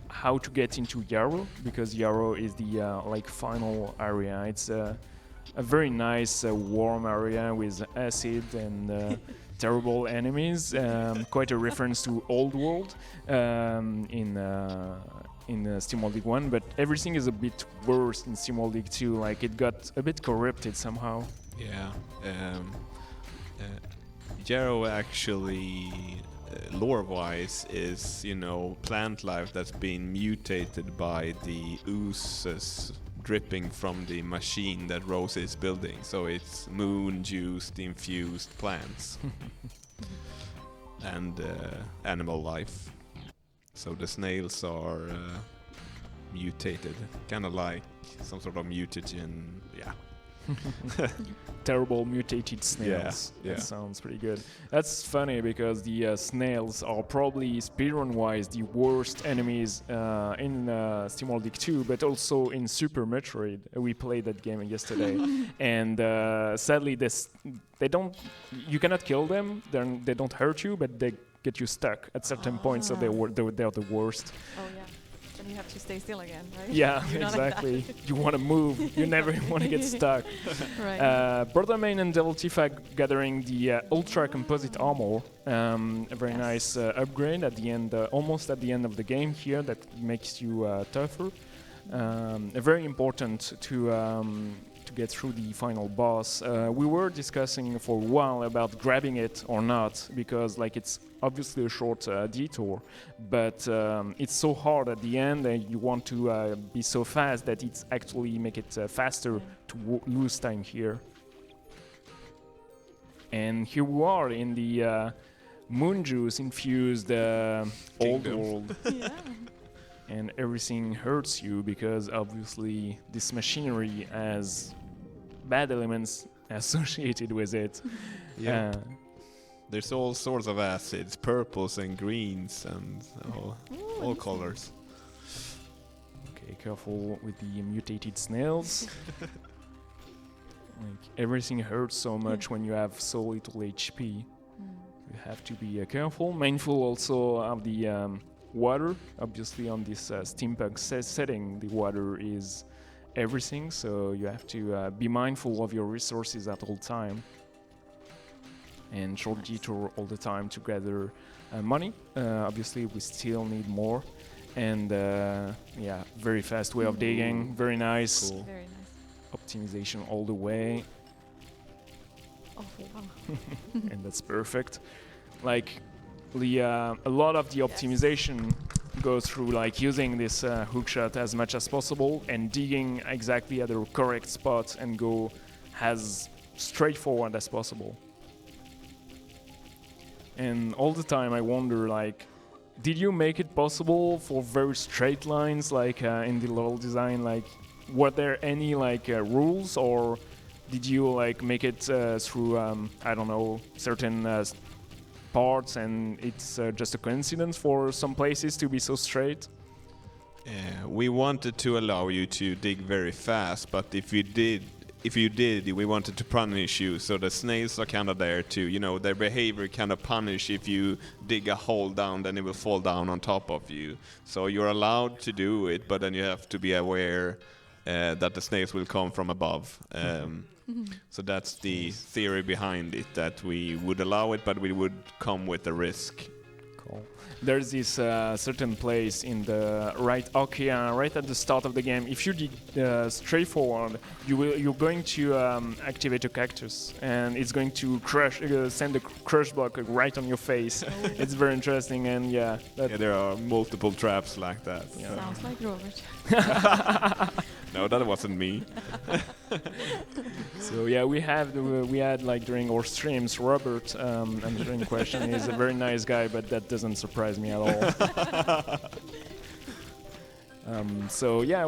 how to get into Yarrow, because Yarrow is the like final area. It's a very nice warm area with acid and terrible enemies. Quite a reference to Old World in Steamworld League 1, but everything is a bit worse in Steamworld League 2. Like it got a bit corrupted somehow. Yeah. Yarrow actually, lore-wise, is, you know, plant life that's been mutated by the oozes dripping from the machine that Rose is building. So it's moon-juiced, infused plants and animal life. So the snails are mutated, kind of like some sort of mutagen. Yeah. Terrible mutated snails. Yeah. That sounds pretty good. That's funny because the snails are probably speedrun-wise the worst enemies in Steamworld League 2, but also in Super Metroid. We played that game yesterday, and sadly, they don't. You cannot kill them. They don't hurt you, but they get you stuck at certain points. So they're the worst. Oh yeah. Then you have to stay still again, right? Yeah, You're not like exactly. that. You want to move. You never want to get stuck. Right. Brother Main and Devil Tifa gathering the Ultra Composite Armor. A very nice upgrade at the end, almost at the end of the game here, that makes you tougher. Very important to get through the final boss. We were discussing for a while about grabbing it or not, because like it's obviously a short detour, but it's so hard at the end, and you want to be so fast that it's actually make it faster to lose time here. And here we are in the moon juice infused old Kingdom. world. Yeah. And everything hurts you because obviously this machinery has bad elements associated with it. Yeah. There's all sorts of acids, purples and greens and all colors. Okay, careful with the mutated snails. Like everything hurts so much when you have so little HP. You have to be careful, mindful also of the water. Obviously on this steampunk setting, the water is everything, so you have to be mindful of your resources at all time. And short detour all the time to gather money. Obviously we still need more. And yeah, very fast way of digging, very nice. Cool. Very nice. Optimization all the way. Oh wow. And that's perfect. Like a lot of the optimization goes through like using this hookshot as much as possible and digging exactly at the correct spot and go as straightforward as possible. And all the time I wonder, like, did you make it possible for very straight lines like in the level design? Like, were there any like rules, or did you like make it through I don't know, certain parts and it's just a coincidence for some places to be so straight? We wanted to allow you to dig very fast, but if you did, we wanted to punish you. So the snails are kind of there to, you know, their behavior kind of punish. If you dig a hole down, then it will fall down on top of you. So you're allowed to do it, but then you have to be aware that the snails will come from above. So that's the theory behind it, that we would allow it, but we would come with a risk. Cool. There's this certain place in the right at the start of the game. If you dig straightforward, you're going to activate a cactus, and it's going to send a crush block right on your face. It's very interesting, and yeah, Yeah, there are multiple traps like that. Yeah. Sounds like Robert. No, that wasn't me. So yeah, we had like during our streams, Robert answering the question. He's a very nice guy, but that doesn't surprise me at all. So yeah,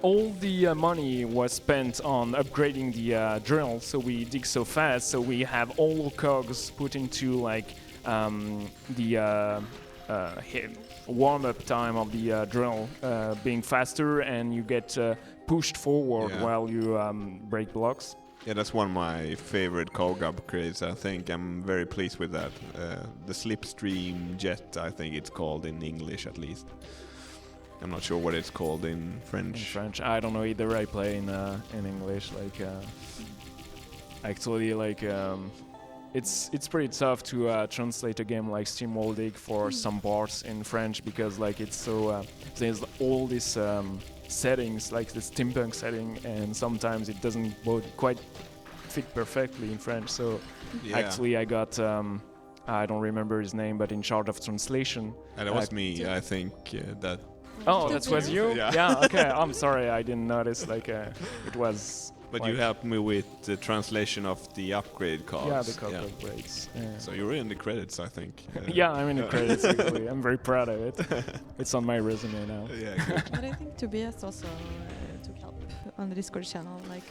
all the money was spent on upgrading the drill, so we dig so fast. So we have all our cogs put into like the warm-up time of the drill being faster, and you get pushed forward while you break blocks. Yeah, that's one of my favorite cog upgrades. I think I'm very pleased with that. The slipstream jet, I think it's called in English at least. I'm not sure what it's called in French. In French, I don't know either. I play in English. Like, actually, like, it's pretty tough to translate a game like Steamworld for some parts in French because like it's so there's all these settings like the steampunk setting, and sometimes it doesn't quite fit perfectly in French. So actually, I got. I don't remember his name, but in charge of translation. And that was me, I think. That. Oh, that was you? Yeah. Okay, I'm sorry, I didn't notice. Like, it was. But like you helped me with the translation of the upgrade cards. Yeah, the card upgrades. Yeah. So you're in the credits, I think. Yeah, I'm in the credits. Actually, I'm very proud of it. It's on my resume now. Yeah, good. But I think Tobias also took help on the Discord channel, like.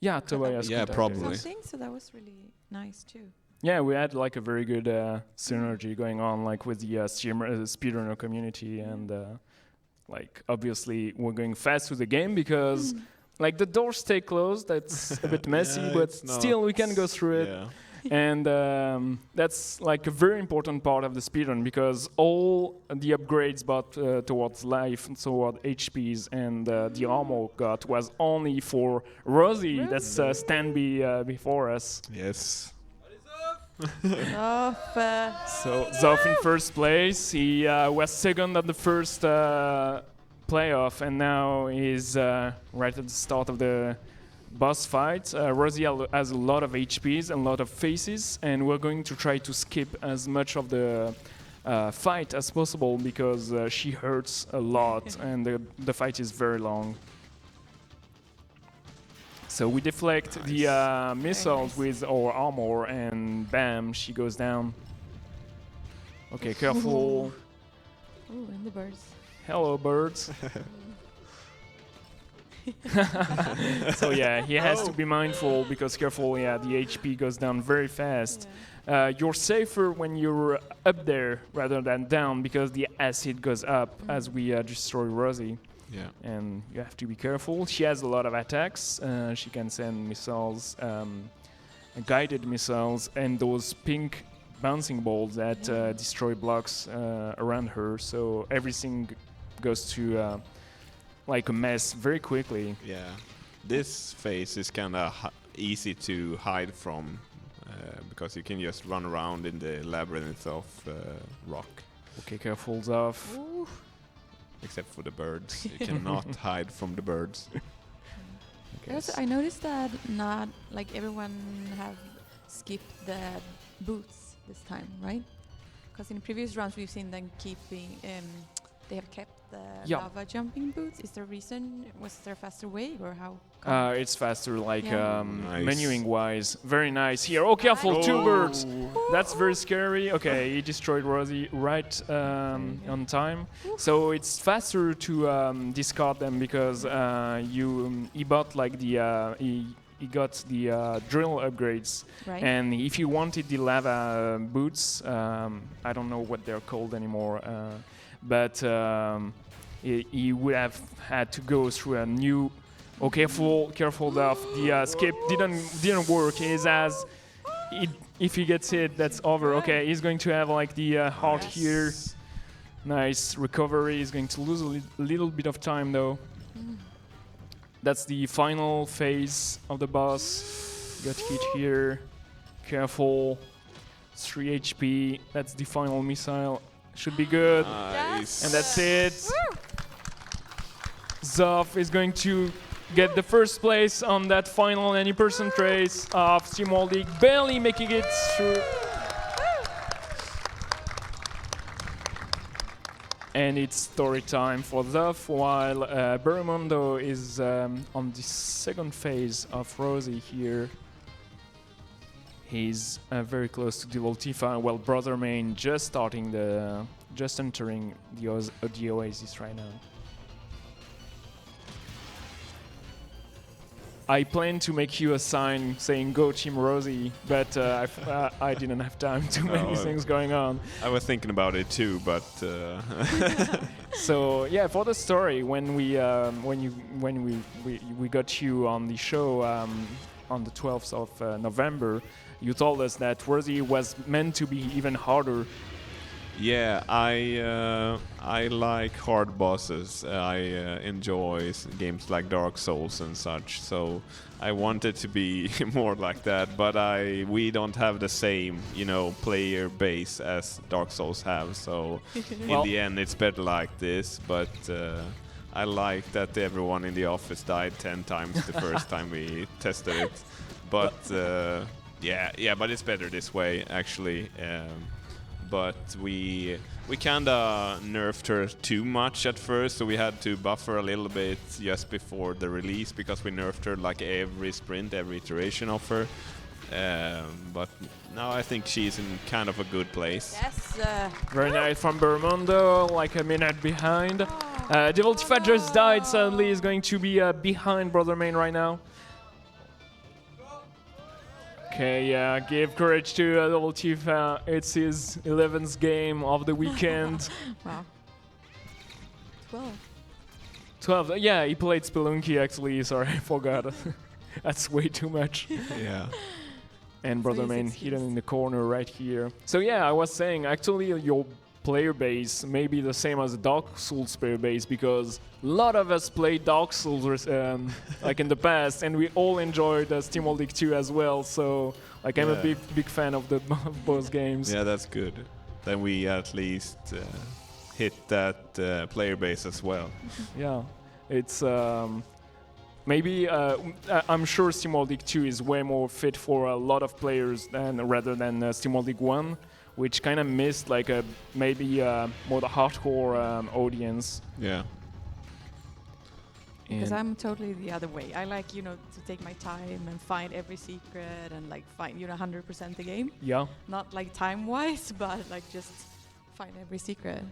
Yeah, Tobias. Yeah, probably. Something, so that was really nice too. Yeah, we had like a very good synergy going on, like with the speedrunner community, and like obviously we're going fast through the game because like the doors stay closed. That's a bit messy, but still we can go through it. Yeah. And that's like a very important part of the speedrun because all the upgrades bought towards life, toward HPs, and the armor got was only for Rosie. That's before us. Yes. So Zoff in first place. He was second at the first playoff, and now he's right at the start of the boss fight. Rosie has a lot of HPs and a lot of faces, and we're going to try to skip as much of the fight as possible because she hurts a lot, and the fight is very long. So we deflect the missiles with our armor, and bam, she goes down. Okay, careful. Oh, and the birds. Hello, birds. So yeah, he has to be mindful because careful, yeah, the HP goes down very fast. Yeah. You're safer when you're up there rather than down because the acid goes up as we destroy Rosie. Yeah. And you have to be careful. She has a lot of attacks. She can send missiles, guided missiles, and those pink bouncing balls that destroy blocks around her. So everything goes to like a mess very quickly. Yeah. This phase is kind of easy to hide from because you can just run around in the labyrinth of rock. Okay, careful, Zoff. Except for the birds. You cannot hide from the birds. Also, I noticed that not like everyone have skipped the boots this time, right? Because in previous rounds we've seen them keeping, they have kept the lava jumping boots. Is there a reason? Was there a faster way or how? It's faster, like Nice. menuing wise. Very nice here. Oh, careful, two birds. That's very scary. Okay, he destroyed Rosie right on time. So it's faster to discard them because he bought like the he got the drill upgrades. Right. And if you wanted the lava boots, I don't know what they're called anymore, but he would have had to go through a new. Oh, careful, Duff. The skip didn't work. If he gets hit, that's over. Okay, he's going to have like the heart here. Nice recovery. He's going to lose a little bit of time though. That's the final phase of the boss. Got hit here. Careful. 3 HP. That's the final missile. Should be good. Nice. And that's it. Zoff is going to get the first place on that final 90% race of Steamworld, barely making it through. And it's story time for Zoff, while Bermundo is on the second phase of Rosie here. He's very close to Devil Tifa, while Brother Main just entering the Oasis right now. I planned to make you a sign saying "Go Team Rosie," but I didn't have time. Too many things going on. I was thinking about it too, but So yeah, for the story, when we got you on the show on the 12th of November, you told us that Rosie was meant to be even harder. yeah, I like hard bosses. I enjoy games like Dark Souls and such. So I wanted to be more like that, but we don't have the same, player base as Dark Souls have. So in the end, it's better like this. But I like that everyone in the office died 10 times the first time we tested it. But but it's better this way actually. But we kinda nerfed her too much at first, so we had to buffer a little bit just before the release because we nerfed her like every sprint, every iteration of her. But now I think she's in kind of a good place. Yes. Very nice from Bermundo, like a minute behind. Devil Tifa just died, sadly is going to be behind Brother Main right now. Okay, yeah, give courage to Devil Tifa. It's his 11th game of the weekend. Wow. 12. 12, yeah, he played Spelunky actually, sorry, I forgot. That's way too much. Yeah. And Brother Main hidden in the corner right here. So yeah, I was saying, actually your player base may be the same as the Dark Souls player base because a lot of us played Dark Souls like in the past, and we all enjoyed Steamworld League 2 as well. So like I'm a big fan of of both games. Yeah, that's good. Then we at least hit that player base as well. Yeah, it's maybe I'm sure Steamworld League 2 is way more fit for a lot of players rather than Steamworld League 1. Which kind of missed like maybe more the hardcore audience. Yeah. Because I'm totally the other way. I like, to take my time and find every secret and like find, 100% the game. Yeah. Not like time-wise, but like just find every secret.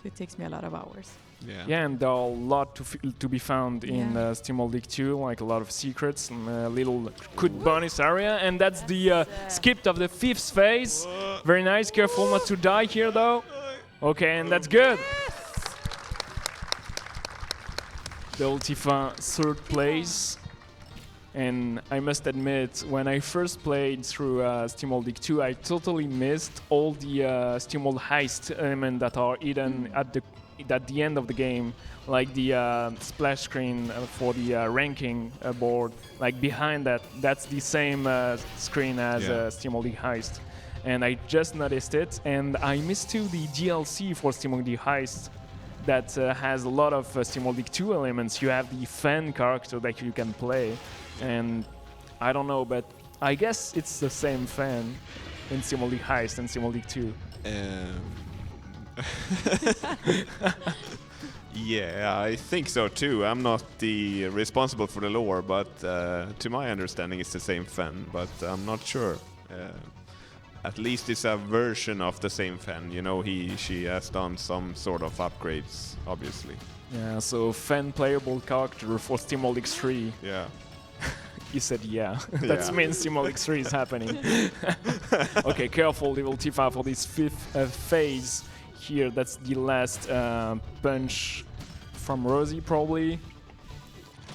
It takes me a lot of hours. Yeah. Yeah, and there are a lot to be found in Steamworld League 2, like a lot of secrets, and a little good bonus area, and that's the skip of the 5th phase. Very nice, careful not to die here though. Okay, and that's good. Devil Tifa 3rd place. And I must admit, when I first played through Steamworld League 2, I totally missed all the Steamworld heist elements that are hidden at the end of the game, like the splash screen for the ranking board. Like behind that's the same screen as Steamworld League heist. And I just noticed it, and I missed too the DLC for Steamworld League heist that has a lot of Steamworld League 2 elements. You have the fan character that you can play. And I don't know, but I guess it's the same fan in Steamworld League Heist and Steamworld League 2. Yeah, I think so too. I'm not the responsible for the lore, but to my understanding it's the same fan, but I'm not sure. At least it's a version of the same fan. She has done some sort of upgrades, obviously. Yeah, so fan playable character for Steamworld League 3. Yeah. You said that means Steamworld League 3 is happening. Okay, careful, Devil Tifa, for this 5th phase here. That's the last punch from Rosie, probably.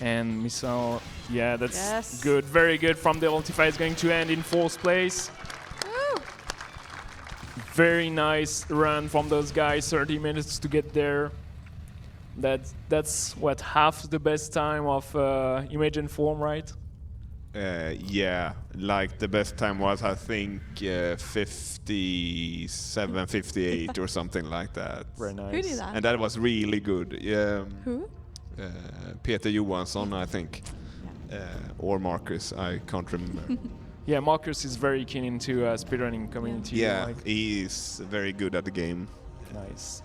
And Misao, yeah, that's good, very good from Devil Tifa. Is going to end in 4th place. Woo. Very nice run from those guys, 30 minutes to get there. That's what, half the best time of Image and Form, right? Yeah, like the best time was I think 57, 58 or something like that. Very nice. Who did that? And that was really good. Yeah. Who? Peter Johansson, I think, or Marcus. I can't remember. Yeah, Marcus is very keen into speedrunning community. Yeah, he is very good at the game. Nice.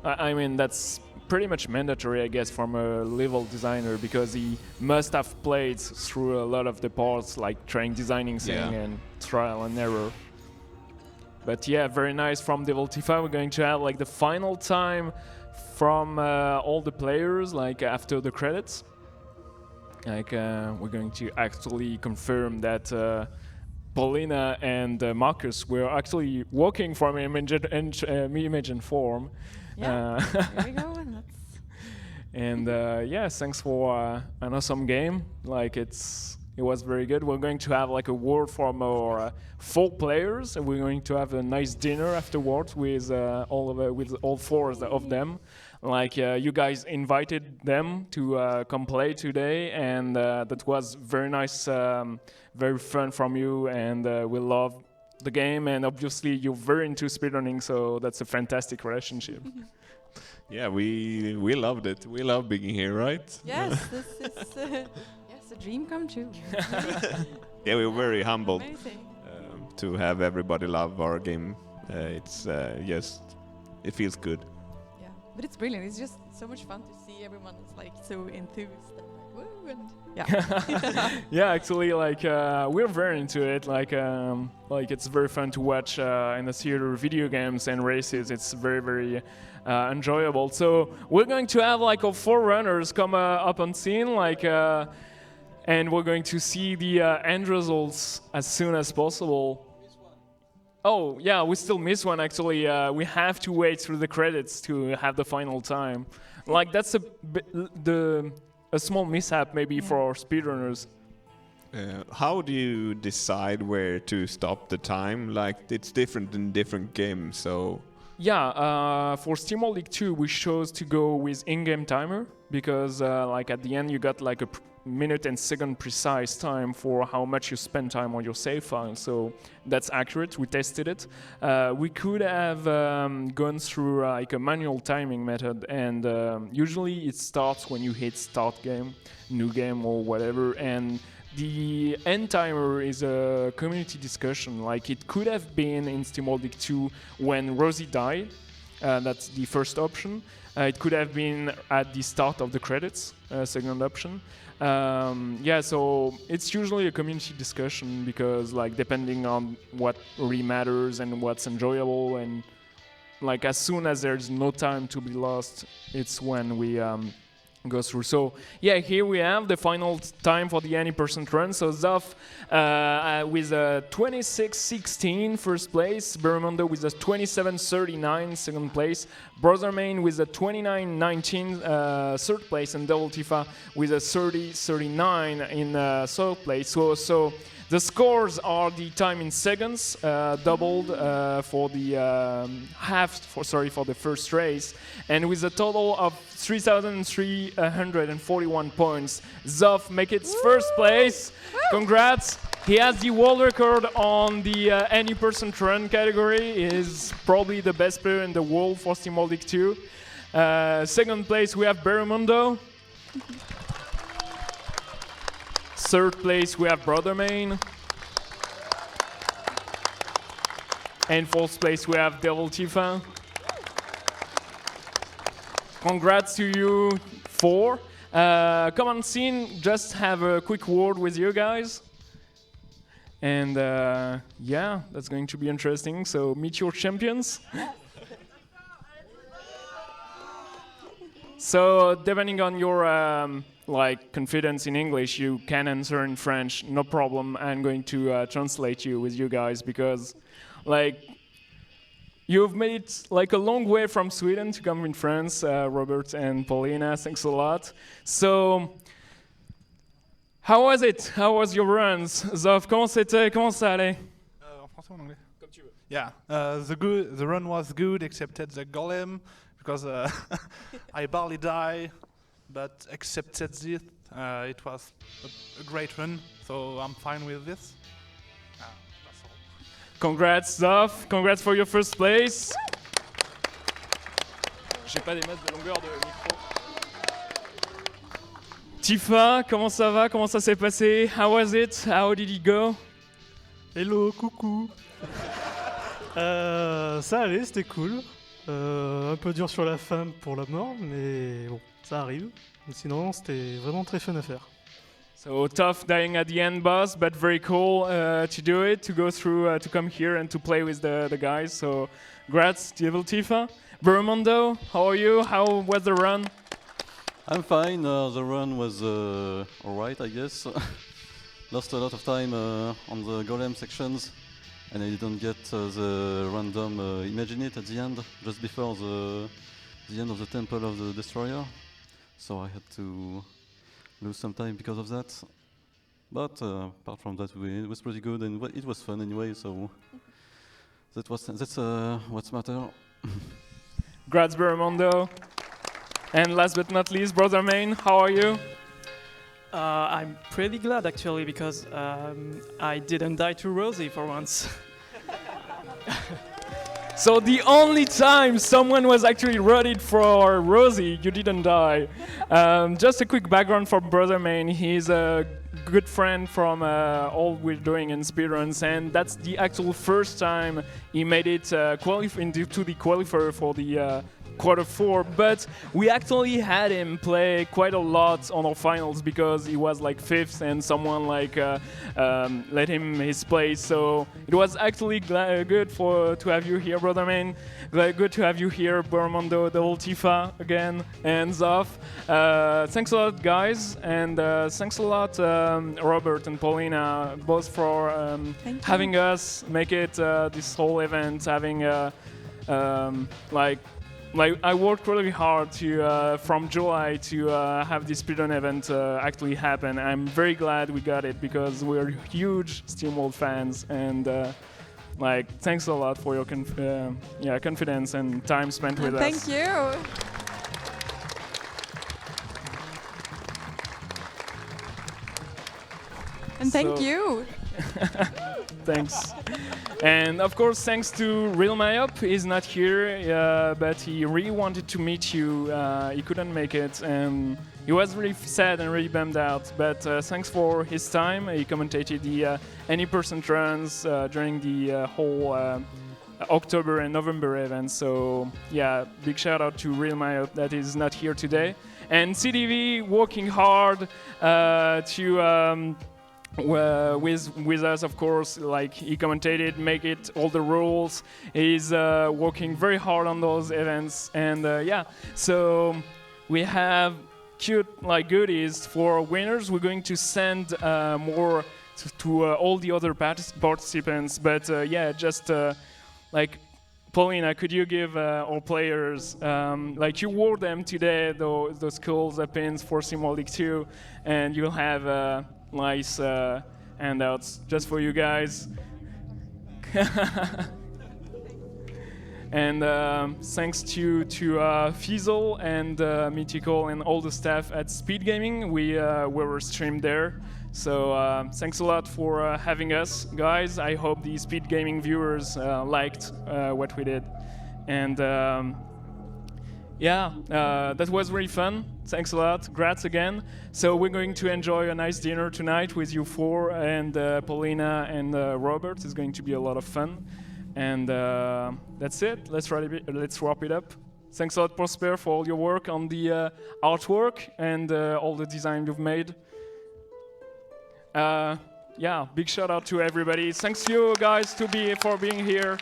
I mean, that's pretty much mandatory, I guess, from a level designer, because he must have played through a lot of the parts, like trying designing thing and trial and error. But yeah, very nice from Devil Tifa. We're going to have like the final time from all the players, like after the credits. Like we're going to actually confirm that Paulina and Marcus were actually walking from Imogen form. Yeah, there we go. And yeah, thanks for an awesome game. Like it was very good. We're going to have like a word from our 4 players, and we're going to have a nice dinner afterwards with all 4 of them. Like you guys invited them to come play today, and that was very nice, very fun from you, and we love the game. And obviously, you're very into speedrunning, so that's a fantastic relationship. Yeah, we loved it. We love being here, right? Yes, this is yes, a dream come true. Yeah, we're very humbled Amazing. to have everybody love our game. It's just, it feels good. Yeah, but it's brilliant. It's just so much fun to see everyone is like so enthused and like woo, and yeah. Yeah, actually, like we're very into it. Like it's very fun to watch in the theater video games and races. It's very enjoyable. So we're going to have like our 4 runners come up on scene, like, and we're going to see the end results as soon as possible. Oh yeah, we still miss one actually. We have to wait through the credits to have the final time. Like that's a small mishap maybe for our speedrunners. How do you decide where to stop the time? Like it's different in different games, so. Yeah, for Steamworld League 2 we chose to go with in-game timer because like at the end you got like a minute and second precise time for how much you spend time on your save file, so that's accurate. We tested it. We could have gone through like a manual timing method, and usually it starts when you hit start game, new game or whatever, and the end timer is a community discussion. Like it could have been in Steamworld League 2 when Rosie died. That's the first option. It could have been at the start of the credits, second option. Yeah, so it's usually a community discussion because, like, depending on what really matters and what's enjoyable, and like as soon as there's no time to be lost, it's when we go through. So yeah, here we have the final time for the any percent run. So Zoff with a 26:16 first place, Bermundo with a 27:39 second place, Brothermain with a 29:19 third place, and Devil Tifa with a 30:39 in third place. So the scores are the time in seconds, doubled for the for the first race, and with a total of 3,341 points, Zoff makes its first place. Congrats! He has the world record on the any percent run category. He is probably the best player in the world for Steamworld League 2. Second place we have Bermundo. Third place we have Brothermain. And fourth place we have Devil Tifa. Congrats to you 4. Come on scene, just have a quick word with you guys. And yeah, that's going to be interesting. So meet your champions. So depending on your like confidence in English, you can answer in French, no problem. I'm going to translate you with you guys because like you've made it like a long way from Sweden to come in France, Robert and Paulina, thanks a lot. So how was it? How was your runs? Zoff, comment c'était? Comment ça allait? En français ou en anglais? Comme tu veux. Yeah, the run was good excepted the golem because I barely died, but excepted this, it was a great run, so I'm fine with this. That's all. Congrats, Zoff. Congrats for your first place. J'ai pas des masses de longueur de micro. Tifa, comment ça va? Comment ça s'est passé? How was it? How did it go? Hello, coucou. Ça allait, c'était cool. Un peu dur sur la fin pour la mort, mais bon, ça arrive. Mais sinon, c'était vraiment très fun à faire. So tough dying at the end, boss, but very cool to do it, to go through, to come here and to play with the guys. So, congrats, Devil Tifa. Burmondo, how are you? How was the run? I'm fine. The run was alright, I guess. Lost a lot of time on the golem sections, and I didn't get the random Imagine-It at the end, just before the end of the Temple of the Destroyer. So I had to lose some time because of that. But apart from that, it was pretty good, and it was fun anyway. So that's what's matter. Congrats, Burmondo. And last but not least, Brother Main, how are you? I'm pretty glad actually because I didn't die to Rosie for once. So the only time someone was actually ready for Rosie, you didn't die. Just a quick background for Brother Main. He's a good friend from all we're doing in speedruns, and that's the actual first time he made it to the qualifier for the quarter 4, but we actually had him play quite a lot on our finals because he was like 5th and someone like let him his place. So it was actually good to have you here, Brother Main. Very good to have you here, Burmondo, Devil Tifa again, and Zoff. Thanks a lot, guys, and thanks a lot, Robert and Paulina, both for having us make it this whole event, having like I worked really hard to from July to have this speedrun event actually happen. I'm very glad we got it because we're huge Steamworld fans, and like thanks a lot for your confidence and time spent with us. Thank you. And thank you. Thanks. And of course, thanks to Real Myop. He's not here, but he really wanted to meet you. He couldn't make it, and he was really sad and really bummed out. But thanks for his time. He commentated the any percent runs during the whole October and November events. So yeah, big shout out to Real Myop that is not here today. And CDV working hard to. With us, of course, like he commentated, make it all the rules. He's working very hard on those events, and yeah. So we have cute like goodies for winners. We're going to send more to all the other participants, but yeah, just like. Paulina, could you give our players, like you wore them today, those cool pins for Steamworld League 2, and you'll have nice handouts just for you guys. And thanks to Fizzle and Mythical and all the staff at Speed Gaming, we were streamed there. So thanks a lot for having us, guys. I hope the Speed Gaming viewers liked what we did. And yeah, that was really fun. Thanks a lot. Congrats again. So we're going to enjoy a nice dinner tonight with you four and Paulina and Robert. It's going to be a lot of fun. And that's it. Let's wrap it up. Thanks a lot, Prosper, for all your work on the artwork and all the design you've made. Yeah, big shout out to everybody. Thanks you guys for being here.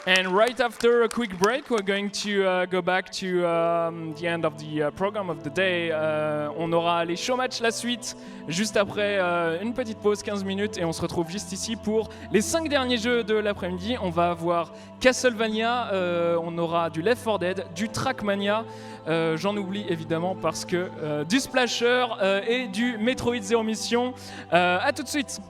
And right after a quick break, we're going to go back to the end of the program of the day. On aura les show match, la suite, juste après une petite pause, 15 minutes, et on se retrouve juste ici pour les 5 derniers jeux de l'après-midi. On va avoir Castlevania, on aura du Left 4 Dead, du Trackmania, j'en oublie évidemment parce que du Splasher et du Metroid Zero Mission. À tout de suite.